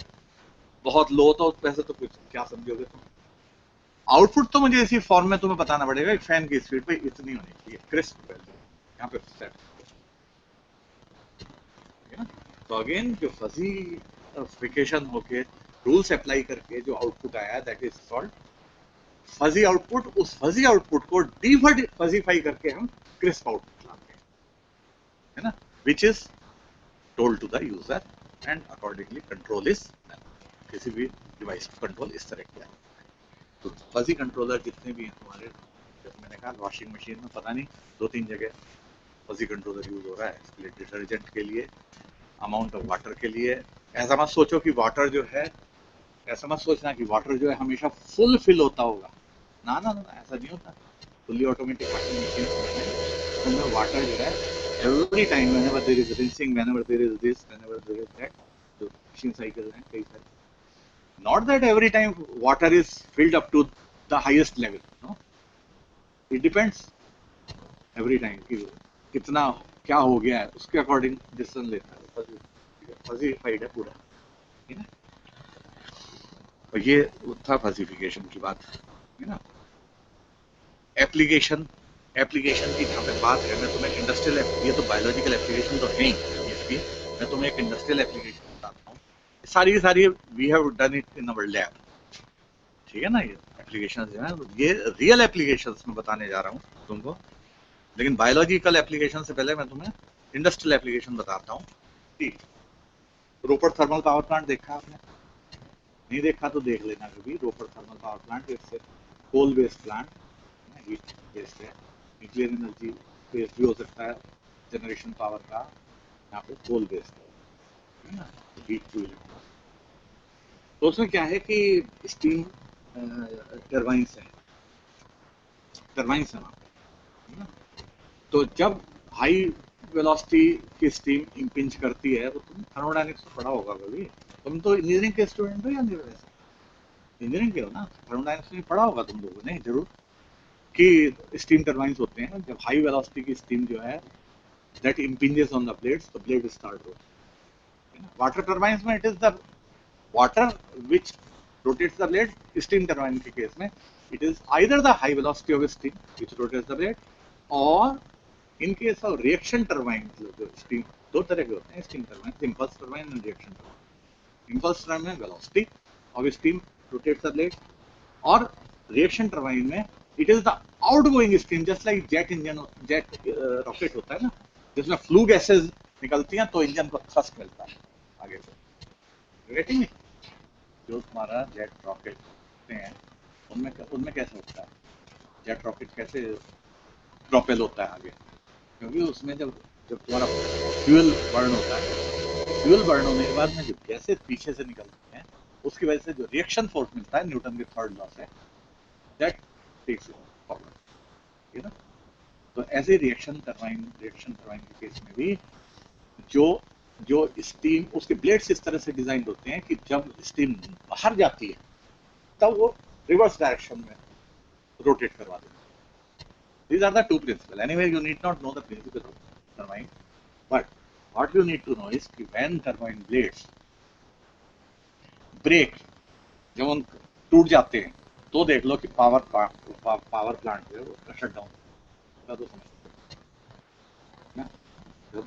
बहुत लो, तो वैसे तो कुछ क्या समझोगे तुम, आउटपुट तो मुझे इसी फॉर्म में तुम्हें बताना पड़ेगा, एक फैन की स्पीड पे इतनी होनी चाहिए क्रिस्प वैल्यू, यहाँ पे सेट, ठीक है ना। तो अगेन जो फजीफिकेशन होके रूल्स अप्लाई करके जो आउटपुट आया that is called fuzzy output, उस फजी आउटपुट को फजीफाई करके हम क्रिस्प आउटपुट लाते हैं, है ना, which is told to the user and accordingly control is, किसी भी डिवाइस को कंट्रोल इस तरह किया। तो फजी कंट्रोलर जितने भी हैं हमारे, जैसे मैंने कहा वॉशिंग मशीन में पता नहीं 2-3 जगह फजी कंट्रोलर यूज हो रहा है, इसके लिए डिटर्जेंट के लिए, अमाउंट ऑफ वाटर के लिए। ऐसा मत सोचो कि वाटर जो है, ऐसा मत सोचना कि वाटर जो है हमेशा फुल फिल होता होगा, ना ना ना, ऐसा नहीं होता। फुल्ली ऑटोमेटिक वॉशिंग मशीन उनमें वाटर जो है every time, whenever there is rinsing, whenever there is this, whenever there is that, जो मशीन साइकिल हैं कई सारे, not that every time water is filled up to the highest level, no, it depends every time कि कितना क्या हो गया है, उसके अकॉर्डिंग डिसीजन लेता है, फजीफाइड है पूरा, है ना। और ये था फजीफिकेशन की बात, है ना। एप्लीकेशन की जहाँ पे बात है, मैं तुम्हें इंडस्ट्रियल, ये तो बायोलॉजिकल एप्लीकेशन तो है ही इसकी, मैं तुम्हें एक इंडस्ट्रियल एप्लीकेशन बताता हूँ, सारी की सारी we have done it in our lab, ठीक है ना। ये एप्लीकेशंस जो है, ये रियल एप्लीकेशंस में बताने जा रहा हूँ तुमको, लेकिन बायोलॉजिकल एप्लीकेशन से पहले मैं तुम्हें इंडस्ट्रियल एप्लीकेशन बताता हूँ। ठीक, रोपड़ थर्मल पावर प्लांट देखा आपने? नहीं देखा तो देख लेना कभी। रोपड़ थर्मल पावर प्लांट इससे coal based plant, heat based है, न्यूक्लियर एनर्जी बेस्ड भी हो सकता है जनरेशन पावर का, यहाँ पे कोल बेस्ड है ना, हीट फ्यूल। तो उसमें क्या है कि स्टीम टर्बाइंस है, वहाँ पे, है ना। तो जब हाई वेलोसिटी की स्टीम इंपिंज करती है, तो तुम थर्मोडायनेमिक्स तो पढ़ा होगा कभी, तुम तो इंजीनियरिंग के स्टूडेंट हो या नहीं, वैसे इंजीनियरिंग के हो ना, थर्मोडायनेमिक्स में पढ़ा होगा तुम लोगों ने जरूर, कि स्टीम टर्बाइंस होते हैं, जब हाई वेलोसिटी की स्टीम जो है that impinges on the blades, the blade start rotate, है ना। वाटर टर्बाइंस में it is the water which rotates the blade, steam turbine के केस में it is either the high velocity of steam which rotates the blade, or in case of reaction turbine, जो steam दो तरह के होते हैं steam turbine, impulse turbine and reaction turbine। impulse turbine में velocity of steam rotates the blade, और reaction turbine में it is the outgoing steam, just like jet engine, jet rocket होता है ना, जिसमें flue gases निकलती हैं तो इंजन को thrust मिलता है आगे से, getting it? जो तुम्हारा जेट रॉकेट हैं उनमें कैसे होता है, जेट रॉकेट कैसे प्रोपेल होता है आगे, क्योंकि उसमें जब तुम्हारा फ्यूल बर्न होता है, फ्यूल बर्न होने के बाद में जो गैसें पीछे से निकलती हैं, उसकी वजह से जो रिएक्शन फोर्स मिलता है न्यूटन के थर्ड लॉ से, दैट टेक्स फॉरवर्ड, ठीक है ना। तो ऐसे रिएक्शन टरबाइन के केस में भी जो स्टीम, उसके ब्लेड्स इस तरह से डिजाइन होते हैं कि जब स्टीम बाहर जाती है तब वो रिवर्स डायरेक्शन में रोटेट करवा देते हैं। These are the two principles. Anyway, you need not know the principle of turbine, but what you need to know is कि when turbine blades break, जब उन टूट जाते हैं, तो देख लो कि पावर प्लांट जो है उसका शट डाउन का तो समझ ना, जब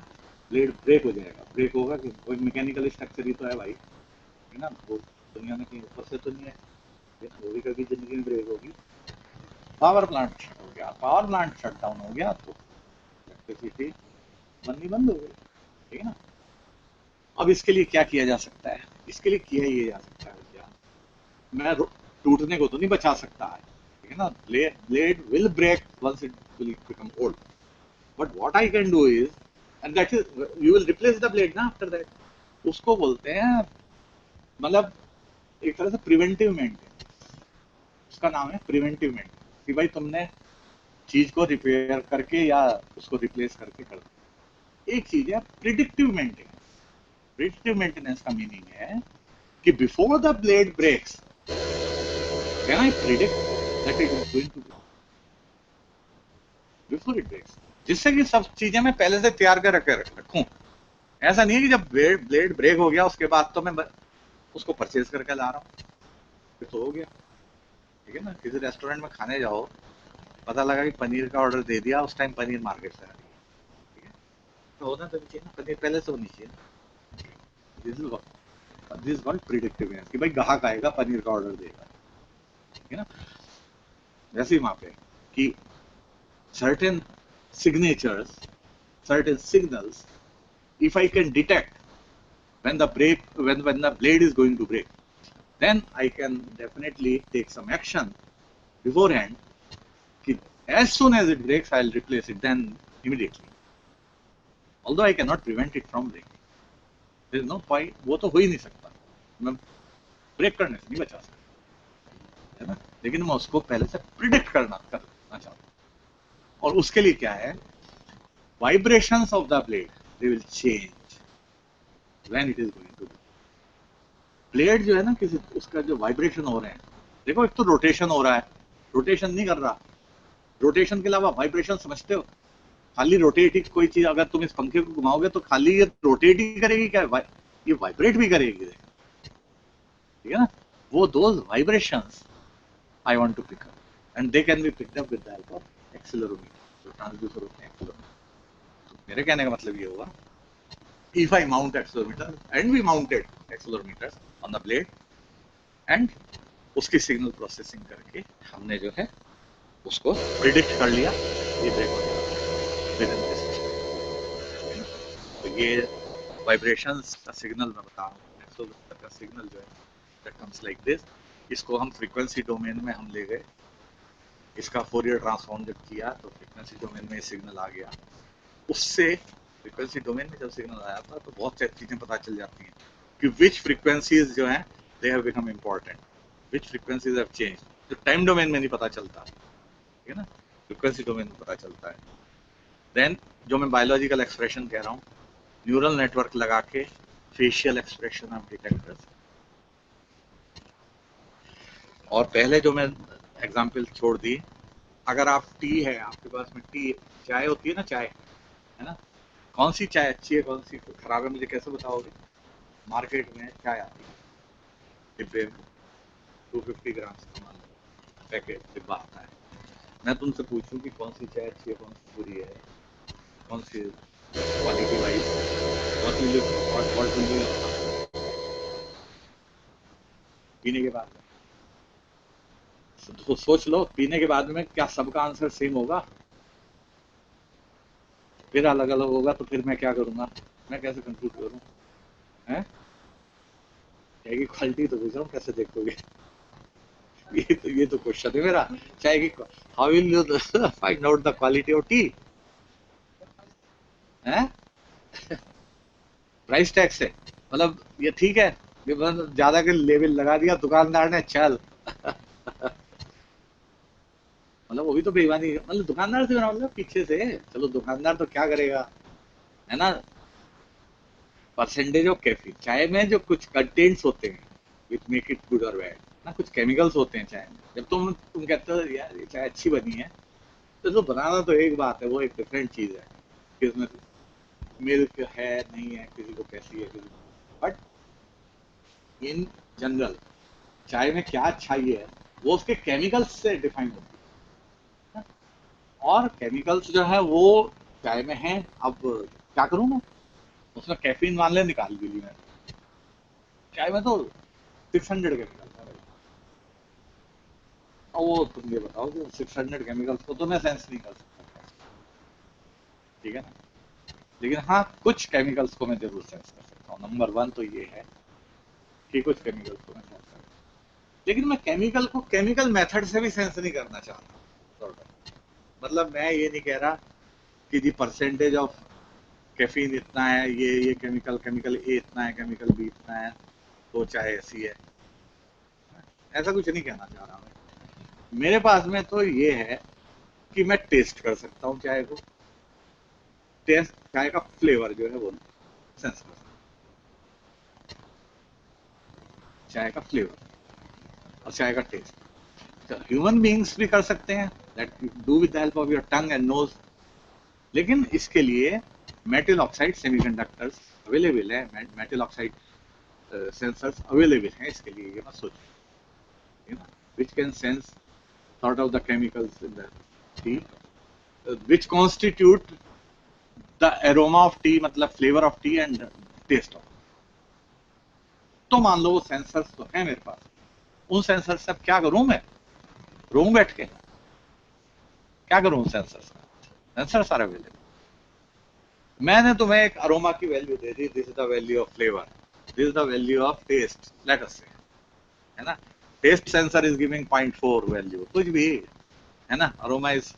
ब्लेड ब्रेक हो जाएगा, ब्रेक होगा कि कोई मैकेनिकल स्ट्रक्चर ही तो है भाई, है ना, वो दुनिया में कहीं ऊपर से तो नहीं है, वो भी कभी जिंदगी में ब्रेक होगी। पावर प्लांट शट हो गया, पावर प्लांट शट डाउन हो गया तो इलेक्ट्रिसिटी बननी बंद हो गई, ठीक है ना। अब इसके लिए क्या किया जा सकता है, इसके लिए किया ये जा सकता है क्या, मैं टूटने को तो नहीं बचा सकता है, ठीक है ना, blade will break once it will become old, but what I can do is, and that is you will replace the blade ना आफ्टर दैट, उसको बोलते हैं, मतलब एक तरह से प्रिवेंटिव मेंटेनेंस, उसका नाम है प्रिवेंटिव मेंटेनेंस, कि भाई तुमने चीज को रिपेयर करके या उसको रिप्लेस करके कर दो। एक चीज है प्रिडिक्टिव मेंटेनेंस। प्रिडिक्टिव मेंटेनेंस का मीनिंग है कि before the blade breaks can I predict that it is going to, before it breaks, जिससे कि सब चीजें मैं पहले से तैयार कर रखूं। ऐसा नहीं है कि जब ब्लेड ब्रेक हो गया उसके बाद तो मैं उसको परचेज करके ला रहा हूँ, फिर तो हो गया। ठीक है ना, किसी रेस्टोरेंट में खाने जाओ, पता लगा कि पनीर का ऑर्डर दे दिया, उस टाइम पनीर मार्केट से आ रही है, ठीक है, तो होना तो चाहिए ना, पनीर पहले से होनी चाहिए। दिस इज कॉल्ड प्रिडिक्टिवनेस, कि भाई ग्राहक आएगा पनीर का ऑर्डर देगा, ठीक है ना। वैसे ही वहां पे कि certain signatures, certain signals, if I can detect when the blade is going to break, then I can definitely take some action beforehand. As soon as it breaks, I'll replace it then immediately. Although I cannot prevent it from breaking, there is no point. वो तो हो ही नहीं सकता, मैं break करने से नहीं बचा सकता, है ना, लेकिन मैं उसको पहले से प्रिडिक्ट करना चाहता हूँ। और उसके लिए क्या है, vibrations of the blade, they will change when it is going to. Blade जो है ना, किसी उसका जो वाइब्रेशन हो रहे हैं, देखो एक तो रोटेशन हो रहा है, रोटेशन नहीं कर रहा, रोटेशन के अलावा वाइब्रेशन समझते हो, खाली रोटेट ही कोई चीज, अगर तुम इस पंखे को घुमाओगे तो खाली ये रोटेट ही करेगी क्या, ये वाइब्रेट भी करेगी, ठीक है ना। वो those vibrations I want to pick up, and they can be picked up with the help of accelerometer, जो ट्रांसड्यूसर होते हैं एक्सेलेरोमीटर। मेरे कहने का मतलब ये हुआ, if I mount accelerometer, and we mounted accelerometers on the blade, and उसकी सिग्नल प्रोसेसिंग करके हमने जो है उसको प्रिडिक्ट कर लिया ये ब्रेक हो जाएगा। तो ये वाइब्रेशंस का सिग्नल मैं बता रहा हूँ, एक्सेलेरोमीटर का सिग्नल जो है दैट कम्स लाइक दिस, इसको हम फ्रीक्वेंसी डोमेन में हम ले गए, इसका फोरियर ट्रांसफॉर्म जब किया तो फ्रीक्वेंसी डोमेन में सिग्नल आ गया, उससे फ्रीक्वेंसी डोमेन में जब सिग्नल आया था तो बहुत सारी चीजें पता चल जाती हैं कि विच फ्रीक्वेंसीज जो हैं they have become important, which frequencies have change, जो टाइम डोमेन में नहीं पता चलता, ठीक है ना, फ्रीक्वेंसी डोमेन में पता चलता है। देन जो मैं बायोलॉजिकल एक्सप्रेशन कह रहा हूँ, न्यूरल नेटवर्क लगा के फेशियल एक्सप्रेशन ऑफ डिटेक्टर्स, और पहले जो मैं एग्जांपल छोड़ दी, अगर आप टी है आपके पास में, टी चाय होती है ना, चाय है ना, कौन सी चाय अच्छी है कौन सी खराब है मुझे कैसे बताओगे? मार्केट में चाय आती है डिब्बे में, 250 ग्राम का मान लो पैकेट डिब्बा आता है, मैं तुमसे पूछूं कि कौन सी चाय अच्छी है कौन सी बुरी है, कौन सी quality wise, what will you पीने के बाद तो सोच लो, पीने के बाद में क्या सबका आंसर सेम होगा? फिर अलग अलग होगा, तो फिर मैं क्या करूंगा, मैं कैसे कंक्लूड करूं? हैं चाय की क्वालिटी तो पूछ रहा हूँ, कैसे देखोगे? ये तो क्वेश्चन है मेरा, चाय की how will you find out the quality of T? हैं प्राइस टैग से, मतलब ये ठीक है, ये मतलब ज्यादा के लेवल लगा दिया दुकानदार ने, चल मतलब वो भी तो बेईमानी है, मतलब दुकानदार से मतलब पीछे से, चलो दुकानदार तो क्या करेगा, है ना, परसेंटेज ऑफ कैफीन, चाय में जो कुछ कंटेंट्स होते हैं विच मेक इट गुड और बैड ना, कुछ केमिकल्स होते हैं चाय में, जब तुम कहते हो यार ये चाय अच्छी बनी है, तो बनाना तो एक बात है, वो एक डिफरेंट चीज है कि उसमें मिल्क है नहीं है, किसी को कैसी है, किसी को, बट इन जनरल चाय में क्या अच्छाई है वो उसके केमिकल्स से डिफाइन होती है, और केमिकल्स जो है वो चाय में है। अब क्या करूं मैं, उसमें कैफीन मान ले निकाल भी ली मैंने, चाय में तो 600 केमिकल है, और वो तुम ये बताओ कि 600 केमिकल्स को तो मैं सेंस नहीं कर सकता, ठीक है ना, लेकिन हाँ कुछ केमिकल्स को मैं जरूर सेंस कर सकता हूँ। नंबर वन तो ये है कि कुछ केमिकल्स को मैं सेंस कर सकता हूँ, लेकिन मैं केमिकल को केमिकल मेथड से भी सेंस नहीं करना चाहता, मतलब मैं ये नहीं कह रहा कि जी परसेंटेज ऑफ कैफीन इतना है, ये केमिकल ए इतना है, केमिकल बी इतना है, तो चाहे ऐसी है, ऐसा कुछ नहीं कहना चाह रहा मैं। मेरे पास में तो ये है कि मैं टेस्ट कर सकता हूँ चाय को, टेस्ट चाय का फ्लेवर जो है वो सेंस कर सकता हूँ, चाय का फ्लेवर और चाय का टेस्ट ह्यूमन बीइंग्स भी कर सकते हैं, that you do with the help of your tongue and nose. लेकिन इसके लिए मेटल ऑक्साइड सेमीकंडक्टर्स अवेलेबल है, मेटल ऑक्साइड सेंसर्स अवेलेबल हैं इसके लिए, ये मत सोचो, which can sense sort of the chemicals in the tea, which constitute the aroma of tea, मतलब flavor of tea and taste of. तो मान लो वो सेंसर्स तो है मेरे पास, उन सेंसर से अब क्या करूं मैं, रूम बैठ के क्या करूं सेंसर्स का, सेंसर्स आर अवेलेबल. मैंने तुम्हें एक अरोमा की वैल्यू दे दी, this is the value of flavour, this is the value of taste, let us say, है ना, taste sensor is giving 0.4 value, कुछ भी है ना, aroma is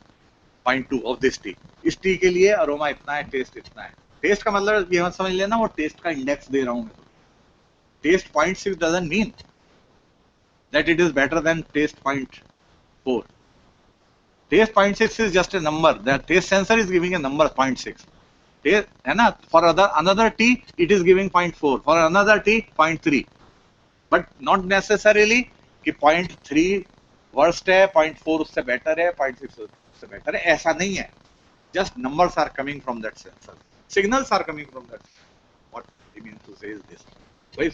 0.2 of this tea, इस टी के लिए अरोमा इतना है, टेस्ट इतना है. टेस्ट का मतलब ये मत समझ लेना वो टेस्ट का इंडेक्स दे रहा हूं मैं, test 0.6 doesn't mean that it is better than taste 0.4. Taste 0.6 is just a number. The taste sensor is giving a number 0.6. Taste, है ना? For another tea, it is giving 0.4. For another tea, 0.3. But not necessarily कि 0.3 worst है, 0.4 उससे better है, 0.6 उससे better है, ऐसा नहीं है. Just numbers are coming from that sensor. Signals are coming from that. What he means to say is this. भाई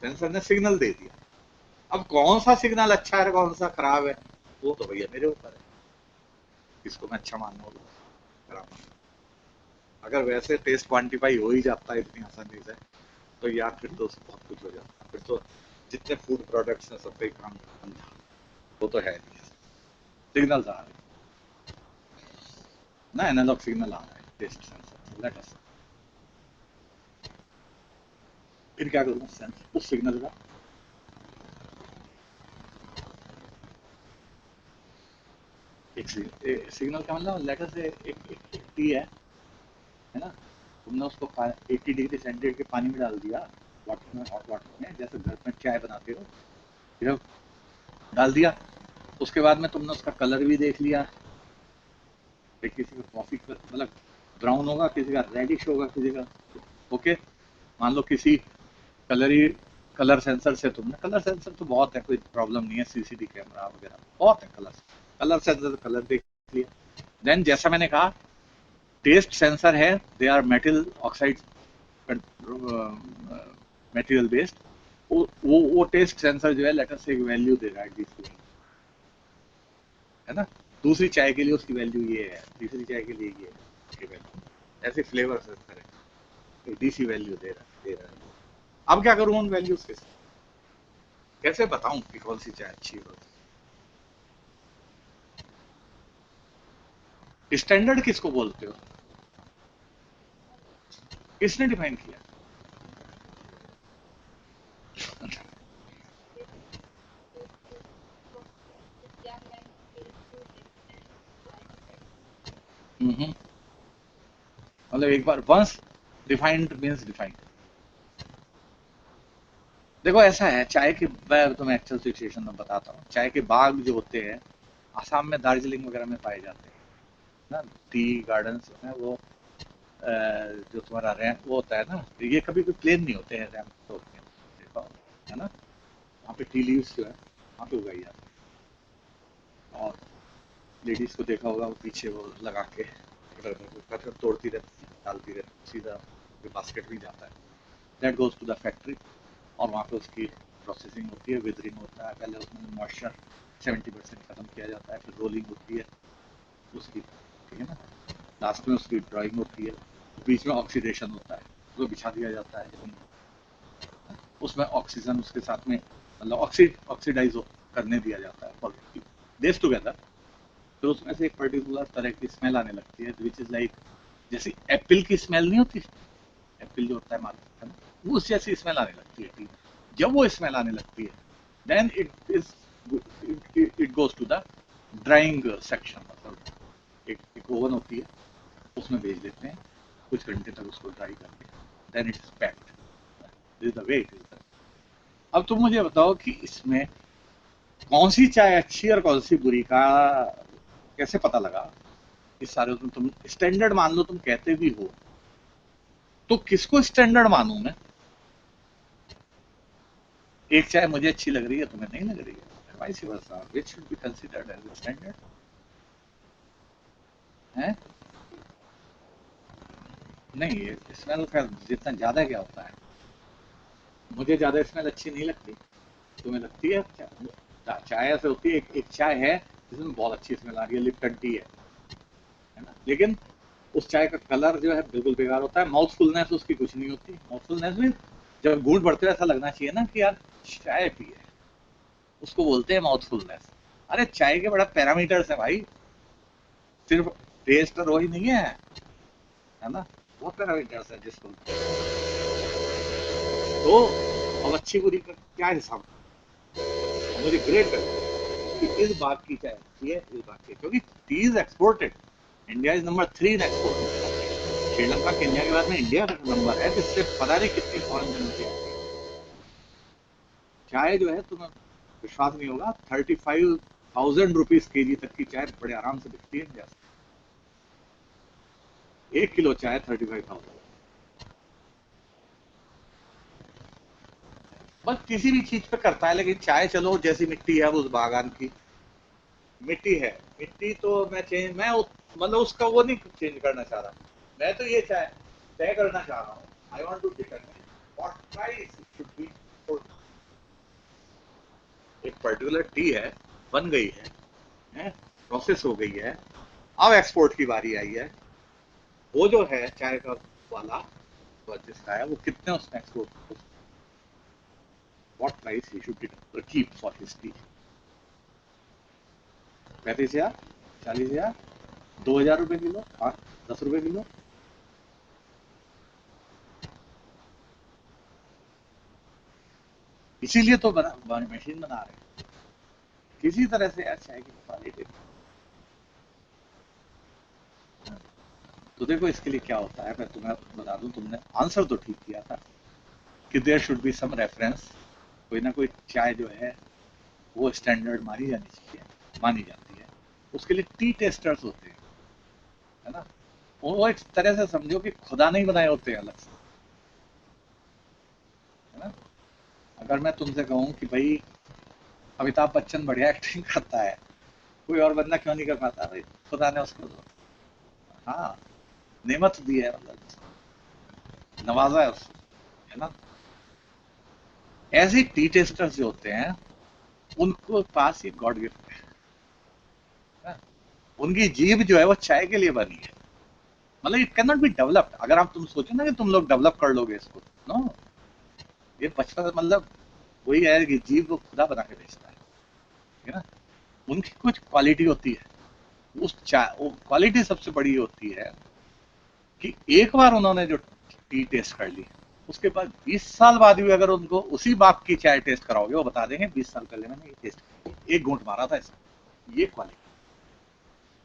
सेंसर ने सिग्नल दे दिया, अब कौन सा सिग्नल अच्छा है कौन सा खराब है वो तो भैया मेरे ऊपर है, किसको मैं अच्छा मानना होगा खराब मानना. अगर वैसे टेस्ट क्वांटिफाई हो ही जाता है इतनी आसानी से तो यार फिर तो बहुत कुछ हो जाता है, फिर तो जितने फूड प्रोडक्ट्स हैं सब पे काम बंद था, वो तो है नहीं. सिग्नल आ रहे ना, एनालॉग सिग्नल आ रहा है टेस्ट सेंसर, लेट अस, फिर क्या करूँ उस सिग्नल का, एक सिग्नल का मतलब लेटर से एक टी है ना, तुमने उसको 80 डिग्री सेंटीग्रेड के पानी में डाल दिया, वाटर में, हॉट वाटर में, जैसे घर में चाय बनाते हो, फिर डाल दिया, उसके बाद में तुमने उसका कलर भी देख लिया, किसी का कॉफी मतलब ब्राउन होगा, किसी का रेडिश होगा, किसी का ओके, मान लो किसी कलर सेंसर से तुमने, कलर सेंसर तो बहुत है, कोई प्रॉब्लम नहीं है, सीसीडी कैमरा वगैरह बहुत है, कलर सेंसर कलर देख लिया. देन जैसा मैंने कहा टेस्ट सेंसर है, they are metal oxide material based, वो टेस्ट सेंसर जो है लेटर से एक वैल्यू दे रहा है, है ना, दूसरी चाय के लिए उसकी वैल्यू ये है, तीसरी चाय के लिए ये वैल्यू, ऐसे फ्लेवर सेंसर है, डीसी वैल्यू दे रहा है. अब क्या करूं उन वैल्यूज के साथ, कैसे बताऊं कि कौन सी चाय अच्छी हो. स्टैंडर्ड किसको बोलते हो, किसने डिफाइन किया, मतलब एक बार वंस डिफाइंड मींस डिफाइंड. देखो ऐसा है, चाय के, मैं तुम्हें एक्चुअल सिचुएशन में बताता हूँ, चाय के बाग जो होते हैं आसाम में, दार्जिलिंग वगैरह में पाए जाते हैं ना, टी गार्डन्स है वो, जो तुम्हारा रैंप वो होता है ना, ये कभी भी प्लेन नहीं होते हैं, रैंप तो होते हैं, देखा है ना, वहाँ पे टी लीव्स जो है वहाँ पे उगाई जाती है, और लेडीज को देखा होगा वो पीछे वो लगा के तोड़ती रहती है, डालती रहती, सीधा बास्केट में जाता है, that goes to the factory, और वहाँ पे उसकी प्रोसेसिंग होती है, विदरिंग होता है, पहले उसमें मॉइस्चर 70% खत्म किया जाता है, फिर रोलिंग होती है उसकी, ठीक है ना, लास्ट में उसकी ड्राइंग होती है, बीच में ऑक्सीडेशन होता है, उसको बिछा दिया जाता है जमीन, उसमें ऑक्सीजन उसके साथ में मतलब ऑक्सीडाइज करने दिया जाता है फॉर डेज टुगेदर, तो उसमें से एक पर्टिकुलर तरह की स्मेल आने लगती है, विच इज लाइक जैसे एप्पल की स्मेल नहीं होती, एप्पल जो होता है मार्केट में, वो उस जैसी स्मेल आने लगती है. जब वो स्मेल आने लगती है then it goes to the drying section, मतलब एक ओवन होती है, उसमें भेज देते हैं, कुछ घंटे तक उसको ड्राई करके, then it is packed, this is the way it is. अब तुम मुझे बताओ कि इसमें कौन सी चाय अच्छी और कौन सी बुरी का कैसे पता लगा, इस सारे तुम स्टैंडर्ड मान लो, तुम कहते भी हो, तो किसको स्टैंडर्ड मानूं मैं, एक चाय मुझे अच्छी लग रही है तुम्हें नहीं लग रही है, vice versa, which should be considered as standard. है? नहीं, ये स्मेल का जितना ज्यादा क्या होता है, मुझे ज्यादा स्मेल अच्छी नहीं लगती, तुम्हें लगती है? चाय ऐसे होती है, एक चाय है जिसमें बहुत अच्छी स्मेल आ रही है, लिप्टन टी है ना, लेकिन उस चाय का कलर जो है बिल्कुल बेकार होता है, माउथफुलनेस उसकी कुछ नहीं होती। माउथफुलनेस में जब घूंट पड़ते हुए ऐसा लगना चाहिए ना कि यार चाय पी है, उसको बोलते हैं माउथफुलनेस। अरे चाय के बड़ा पैरामीटर्स है भाई, सिर्फ टेस्ट और वही नहीं है ना, बहुत पैरामीटर्स है जिसको, तो अब अच्छी बुरी का क्या हिसाब, मुझे ग्रेट कर कि इस बात की चाय अच्छी है, इस बात की, क्योंकि T is exported, India is number 3 in export, Sri Lanka Kenya के बाद में इंडिया का नंबर है, जिससे पता नहीं कितनी फॉरेन करेंसी आती है। चाय जो है, तुम्हें विश्वास नहीं होगा, 35,000 रुपीज केजी तक की चाय बड़े आराम से बिकती है इंडिया से। 1 किलो चाय 35,000। बस किसी भी चीज पे करता है, लेकिन चाय चलो जैसी मिट्टी है उस बागान की मिट्टी है, मिट्टी तो मैं मतलब उसका वो नहीं चेंज करना चाह रहा, मैं तो ये चाय तय करना चाह रहा हूँ, I want to determine what price should be. एक पर्टिकुलर टी है, बन गई है, प्रोसेस हो गई है, अब एक्सपोर्ट की बारी आई है, वो जो है चाय का वाला जिसका है वो कितने उसने export, what price he should keep for his T. 35,000, 40,000, 2,000 रुपए किलो, 10 रुपए किलो। इसीलिए तो मशीन बना रहे हैं, किसी तरह से यार चाय की क्वालिटी। तो देखो इसके लिए क्या होता है, मैं तुम्हें बता दूं, तुमने आंसर तो ठीक किया था कि there should be some reference, कोई ना कोई चाय जो है वो स्टैंडर्ड मानी जानी चाहिए, मानी जाती है, उसके लिए टी टेस्टर्स होते हैं, है ना, वो एक तरह से समझो कि खुदा नहीं बनाए होते हैं अलग से, है ना। अगर मैं तुमसे कहूँ कि भाई अमिताभ बच्चन बढ़िया एक्टिंग करता है, कोई और बंदा क्यों नहीं कर पाता, भाई खुदा ने उसको, हाँ, नेमत दी है, मतलब नवाजा है उसको, है ना। ऐसे टी टेस्टर्स जो होते हैं उनको पास ही गॉड गिफ्ट है, उनकी जीभ जो है वो चाय के लिए बनी है, मतलब it can not be developed. अगर आप तुम सोचो ना कि तुम लोग डेवलप कर लोगे इसको, नो, ये बचपन मतलब वही है कि जीव को खुदा बना के भेजता है ना। उनकी कुछ क्वालिटी होती है, उस चाय वो क्वालिटी सबसे बड़ी होती है कि एक बार उन्होंने जो टी टेस्ट कर ली, उसके बाद 20 साल बाद भी अगर उनको उसी बाप की चाय टेस्ट कराओगे, वो बता देंगे 20 साल पहले मैंने ये टेस्ट, एक घूंट मारा था इसका, ये क्वालिटी,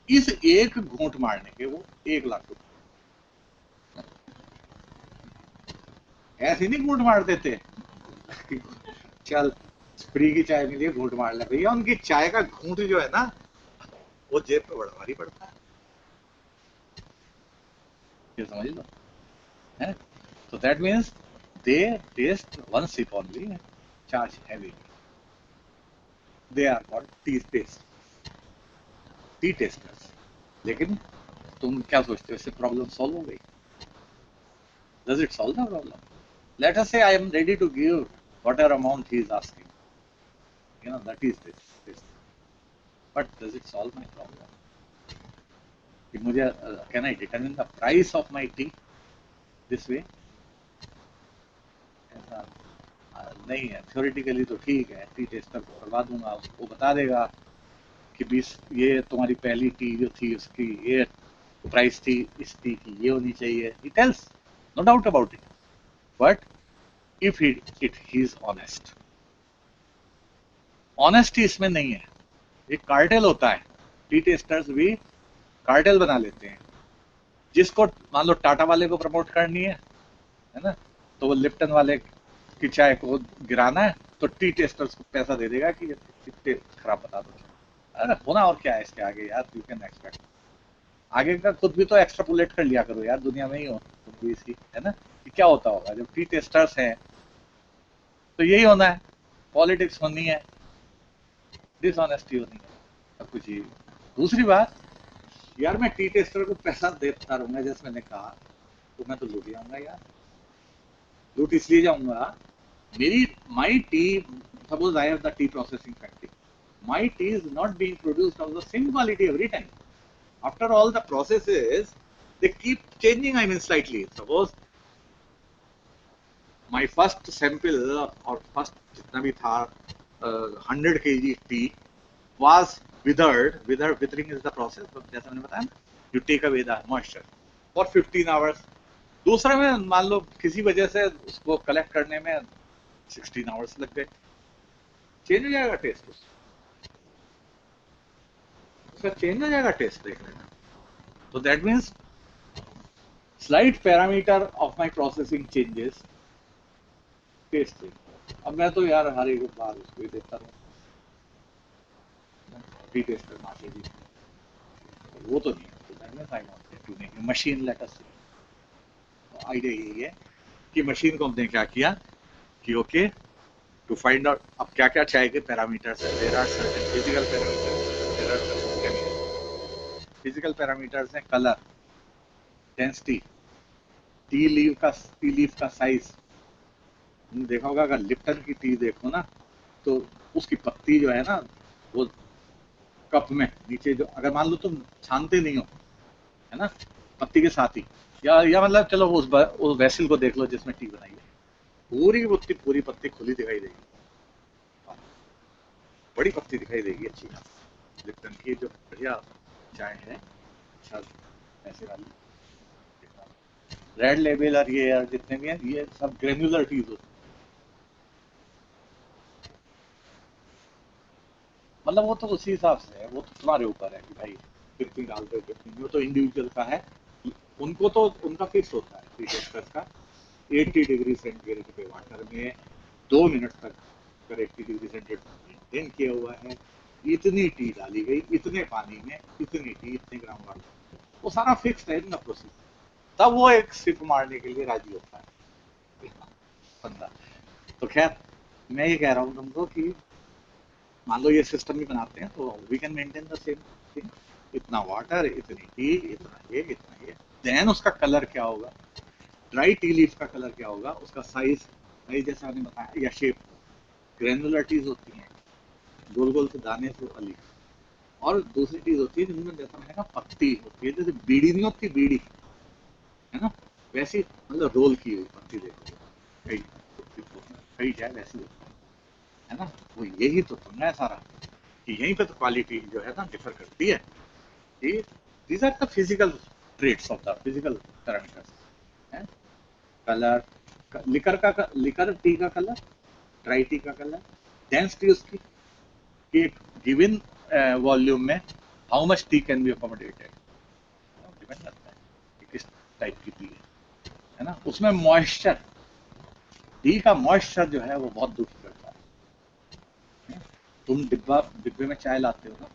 इस एक घूंट मारने के वो 1 लाख रुपए, ऐसे नहीं घूंट मार देते चल फ्री की चाय मिली है घूंट मार ले भैया, उनकी चाय का घूंट जो है ना वो जेब पे बड़ा भारी पड़ता है, ये समझ लो, है। So that means they taste one sip only and charge heavy. They are called T testers. लेकिन तुम क्या सोचते हो, इससे प्रॉब्लम सॉल्व हो गई? Does it solve the problem? Let us say I am ready to give whatever amount he is asking. You know, that is this. But does it solve my problem? कि मुझे can I determine the price of my tea this way? ऐसा नहीं है, theoretically तो ठीक है, T tester को करवा दूंगा, उसको बता देगा कि 20 ये तुम्हारी पहली टी जो थी उसकी ये प्राइस थी, इस टी की ये होनी चाहिए, he tells, no doubt about it, but if it he is honest, honesty इसमें नहीं है, एक कार्टेल होता है, टी टेस्टर्स भी कार्टेल बना लेते हैं, जिसको मान लो टाटा वाले को प्रमोट करनी है ना, तो वो लिप्टन वाले की चाय को गिराना है, तो टी टेस्टर्स को पैसा दे देगा कि ये खराब बता दो, अरे होना और क्या है इसके आगे यार, यू कैन एक्सपेक्ट, आगे का खुद भी तो एक्स्ट्रापोलेट कर लिया करो यार, दुनिया में ही हो तुम भी इसी, है ना, कि क्या होता होगा जब टी टेस्टर्स हैं, तो यही होना है, पॉलिटिक्स होनी है, डिसऑनेस्टी होनी है, सब कुछ ही। दूसरी बात, यार मैं टी टेस्टर को पैसा देता रहूंगा जैसे मैंने कहा, तो मैं तो लूट जाऊंगा यार। लूट इसलिए जाऊंगा, मेरी माई T, suppose I have the tea processing factory, my tea is not being produced of the same quality every time. After all the processes, they keep changing, I mean slightly. Suppose my first sample or first जितना भी था 100 kg tea was withered. Withering is the process, but जैसा मैंने बताया, you take away the moisture for 15 hours. दूसरे में मान लो किसी वजह से उसको कलेक्ट करने में 16 आवर्स लग गए, चेंज हो जाएगा टेस्ट, उसका चेंज हो जाएगा टेस्ट देख लेना। तो that means slight parameter of my processing changes taste से। अब मैं तो यार हर एक बार उसको ही देता रहूँ टी टेस्ट करना के लिए, वो तो नहीं है। तो that means I want to make a machine, let us say. Idea यही है कि मशीन को हमने क्या किया कि ओके टू फाइंड आउट अब क्या क्या चाय के पैरामीटर्स है। There are certain physical parameters, there are certain chemical. Physical parameters हैं कलर, डेंसिटी, टी लीफ का साइज। तुमने देखा होगा अगर लिप्टन की टी देखो ना, तो उसकी पत्ती जो है ना वो कप में नीचे, जो अगर मान लो तुम छानते नहीं हो है ना पत्ती के साथ ही, या मतलब चलो उस वेसल को देख लो जिसमें टी बनाई है, पूरी पत्ती खुली दिखाई देगी, बड़ी पत्ती दिखाई देगी अच्छी। लिप्टन की जो बढ़िया चाय है, अच्छा ऐसे वाली रेड लेबल और ये जितने भी हैं ये सब ग्रेन्युलर टीज होती है। मतलब वो तो उसी हिसाब से है, वो तो तुम्हारे ऊपर है कि भाई कितनी डालते हो कितनी, वो तो इंडिविजुअल का है। उनको तो उनका फिक्स होता है टी टेस्टर्स का, 80 डिग्री सेंटीग्रेड पे वाटर में 2 मिनट तक अगर 80 डिग्री सेंटीग्रेड मेंटेन किया हुआ है, इतनी टी डाली गई, इतने पानी में इतनी टी, इतने ग्राम वाटर, वो सारा फिक्स है ना प्रोसेस। तब वो एक सिप मारने के लिए राजी होता है बंदा। तो खैर मैं ये कह रहा हूँ तुमको कि मान लो ये सिस्टम भी बनाते हैं तो we can maintain the same thing, इतना वाटर, इतनी टी, इतना ये। देन उसका कलर क्या होगा, ड्राई टी लीफ का कलर क्या होगा, उसका साइज जैसा मैंने बताया, या शेप। ग्रेनुलर टीज होती हैं गोल गोल से दाने से वाली, और दूसरी चीज होती है जिनमें जैसा मैंने कहा पत्ती होती है, जैसे बीड़ी नहीं होती, बीड़ी है ना, वैसी मतलब रोल की हुई पत्ती देखो, कई जाए वैसी होती है ना। वो यही तो पंगा है सारा, कि यहीं पे तो क्वालिटी जो है ना डिफर करती है। These are the physical traits of the physical parameters हैं। कलर, लिकर टी का कलर, ड्राई टी का कलर, डेंसिटी उसकी कि एक गिवन वॉल्यूम में how much tea can be accommodated, depend करता है कि किस टाइप की टी है ना। उसमें मॉइस्चर, टी का मॉइस्चर जो है वो बहुत दुखी करता है। तुम डिब्बे में चाय लाते हो ना,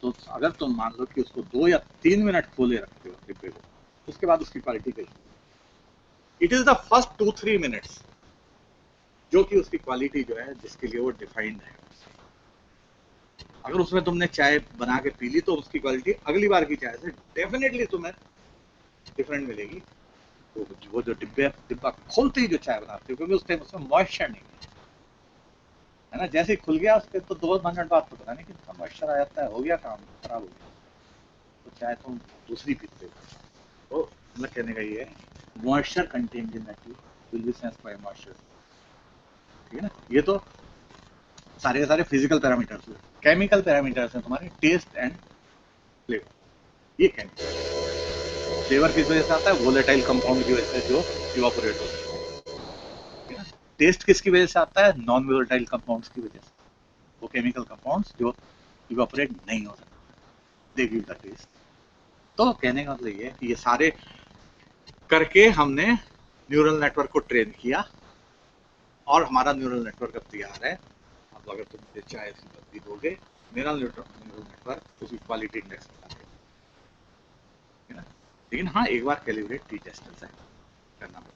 तो अगर तुम मान लो कि उसको 2 या 3 मिनट खोले रखते हो डिब्बे को, उसके बाद उसकी क्वालिटी कैसी, it is the first 2-3 minutes जो कि उसकी क्वालिटी जो है जिसके लिए वो डिफाइंड है। अगर उसमें तुमने चाय बना के पी ली तो उसकी क्वालिटी अगली बार की चाय से डेफिनेटली तुम्हें डिफरेंट मिलेगी। तो वो जो डिब्बा खोलते ही जो चाय बनाते हो, क्योंकि उस टाइम उसमें मॉइस्चर नहीं है ना, जैसे ही खुल गया उसके तो 2 मिनट बाद तो पता नहीं कितना मॉइस्चर आ जाता है, हो गया काम, खराब हो गया, तो चाय तुम दूसरी पीते हो। तो मतलब कहने का ये है moisture content in that will be sensed by moisture, ठीक है ना। ये तो सारे के सारे फिजिकल पैरामीटर्स हुए। केमिकल पैरामीटर्स हैं तुम्हारे टेस्ट एंड फ्लेवर। ये केमिकल फ्लेवर किस वजह से आता है, वोलेटाइल कंपाउंड की वजह से जो इवापोरेट होते हैं। टेस्ट किसकी वजह से आता है, नॉन वोलेटाइल कंपाउंड्स की वजह से, वो केमिकल कंपाउंड्स जो इवापोरेट नहीं हो सकते, दे गिव द टेस्ट। तो कहने का मतलब ये है कि ये सारे करके हमने न्यूरल नेटवर्क को ट्रेन किया, और हमारा न्यूरल नेटवर्क अब तैयार है। अब अगर तुम मुझे चाय की पत्ती दोगे, मेरा न्यूरल नेटवर्क उसकी क्वालिटी इंडेक्स बता देगा, लेकिन हाँ एक बार कैलिब्रेट टी टेस्टर से करना पड़ेगा।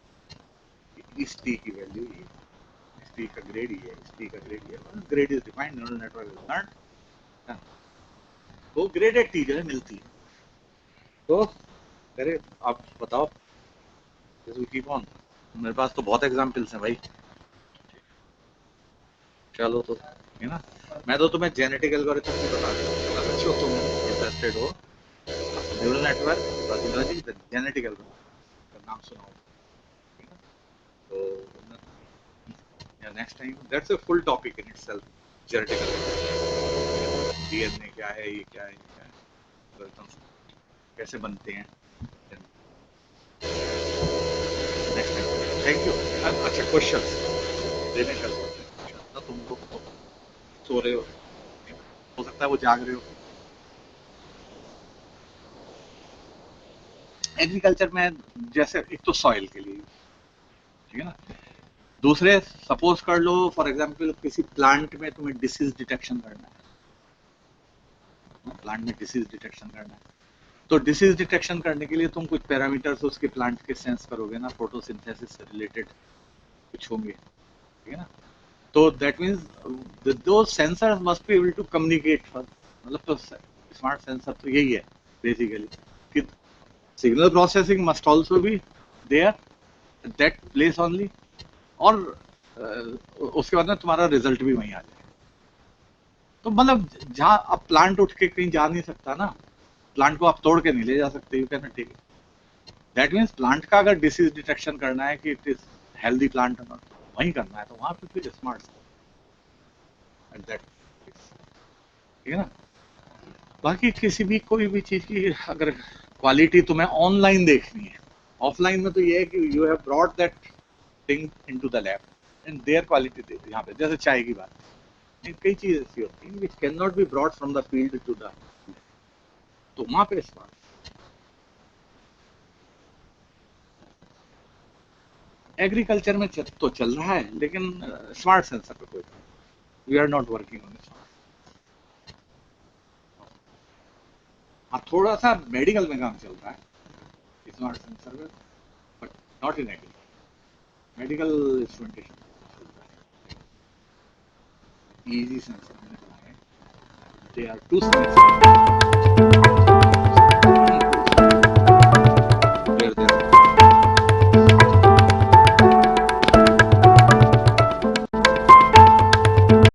इस टी की वैल्यू ये, इस टी का ग्रेड ये, इस टी का ग्रेड ये, grade is defined, neural network is learn, वो ग्रेडेड टी जो है मिलती है। तो अरे आप बताओ, कीप ऑन, मेरे पास तो बहुत एग्जाम्पल्स हैं भाई। चलो तो, है ना, मैं तो तुम्हें जेनेटिक एल्गोरिथम भी बता दूँ, अगर बच्चों तुम इंटरेस्टेड हो, neural network biology, genetic algorithm का नाम सुना हो, है ना? तो या next time, that's a full topic in itself, genetic algorithm, DNA क्या है, ये क्या है, ये क्या है, एल्गोरिथम्स कैसे बनते हैं, नेक्स्ट टाइम। Thank you. अच्छा, क्वेश्चंस देने कर सकते हैं ना, तुम लोग तो सो रहे हो सकता है वो जाग रहे हो। एग्रीकल्चर में जैसे एक तो सॉइल के लिए, ठीक है ना, दूसरे सपोज कर लो फॉर एग्जांपल किसी प्लांट में तुम्हें डिसीज डिटेक्शन करना है, प्लांट में डिसीज डिटेक्शन करना है, तो डिसीज डिटेक्शन करने के लिए तुम कुछ पैरामीटर्स उसके प्लांट के सेंस करोगे ना, फोटोसिंथेसिस से रिलेटेड कुछ होंगे, ठीक है ना, तो दैट मीन्स दो sensors must be able to communicate, मतलब तो स्मार्ट सेंसर तो यही है बेसिकली, कि signal processing must also be there that place only, और उसके बाद में तुम्हारा रिजल्ट भी वहीं आ जाए। तो मतलब जहाँ अब प्लांट उठ के कहीं जा नहीं सकता ना, प्लांट को आप तोड़ के नहीं ले जा सकते, you can take, that means plant का अगर डिसीज डिटेक्शन करना है कि इट इज हेल्दी प्लांट वहीं करना है, तो वहां पे फिर स्मार्ट एट दैट, ठीक है ना। बाकी किसी भी कोई भी चीज की अगर क्वालिटी तुम्हें ऑनलाइन देखनी है, ऑफलाइन में तो ये है कि you have brought that thing into the lab and their quality they, यहाँ पे जैसे चाय की बात, कई चीजें ऐसी होती हैं which can not be brought from the field to the, तो वहां पे स्मार्ट एग्रीकल्चर में तो चल रहा है, लेकिन स्मार्ट सेंसर पे कोई, we are not working on smart. हाँ, थोड़ा सा मेडिकल में काम चल रहा है स्मार्ट सेंसर में, but not in agri, medical instrumentation चल रहा है, इजी सेंसर मैंने बनाए, दे आर टू स्पेसिफिक।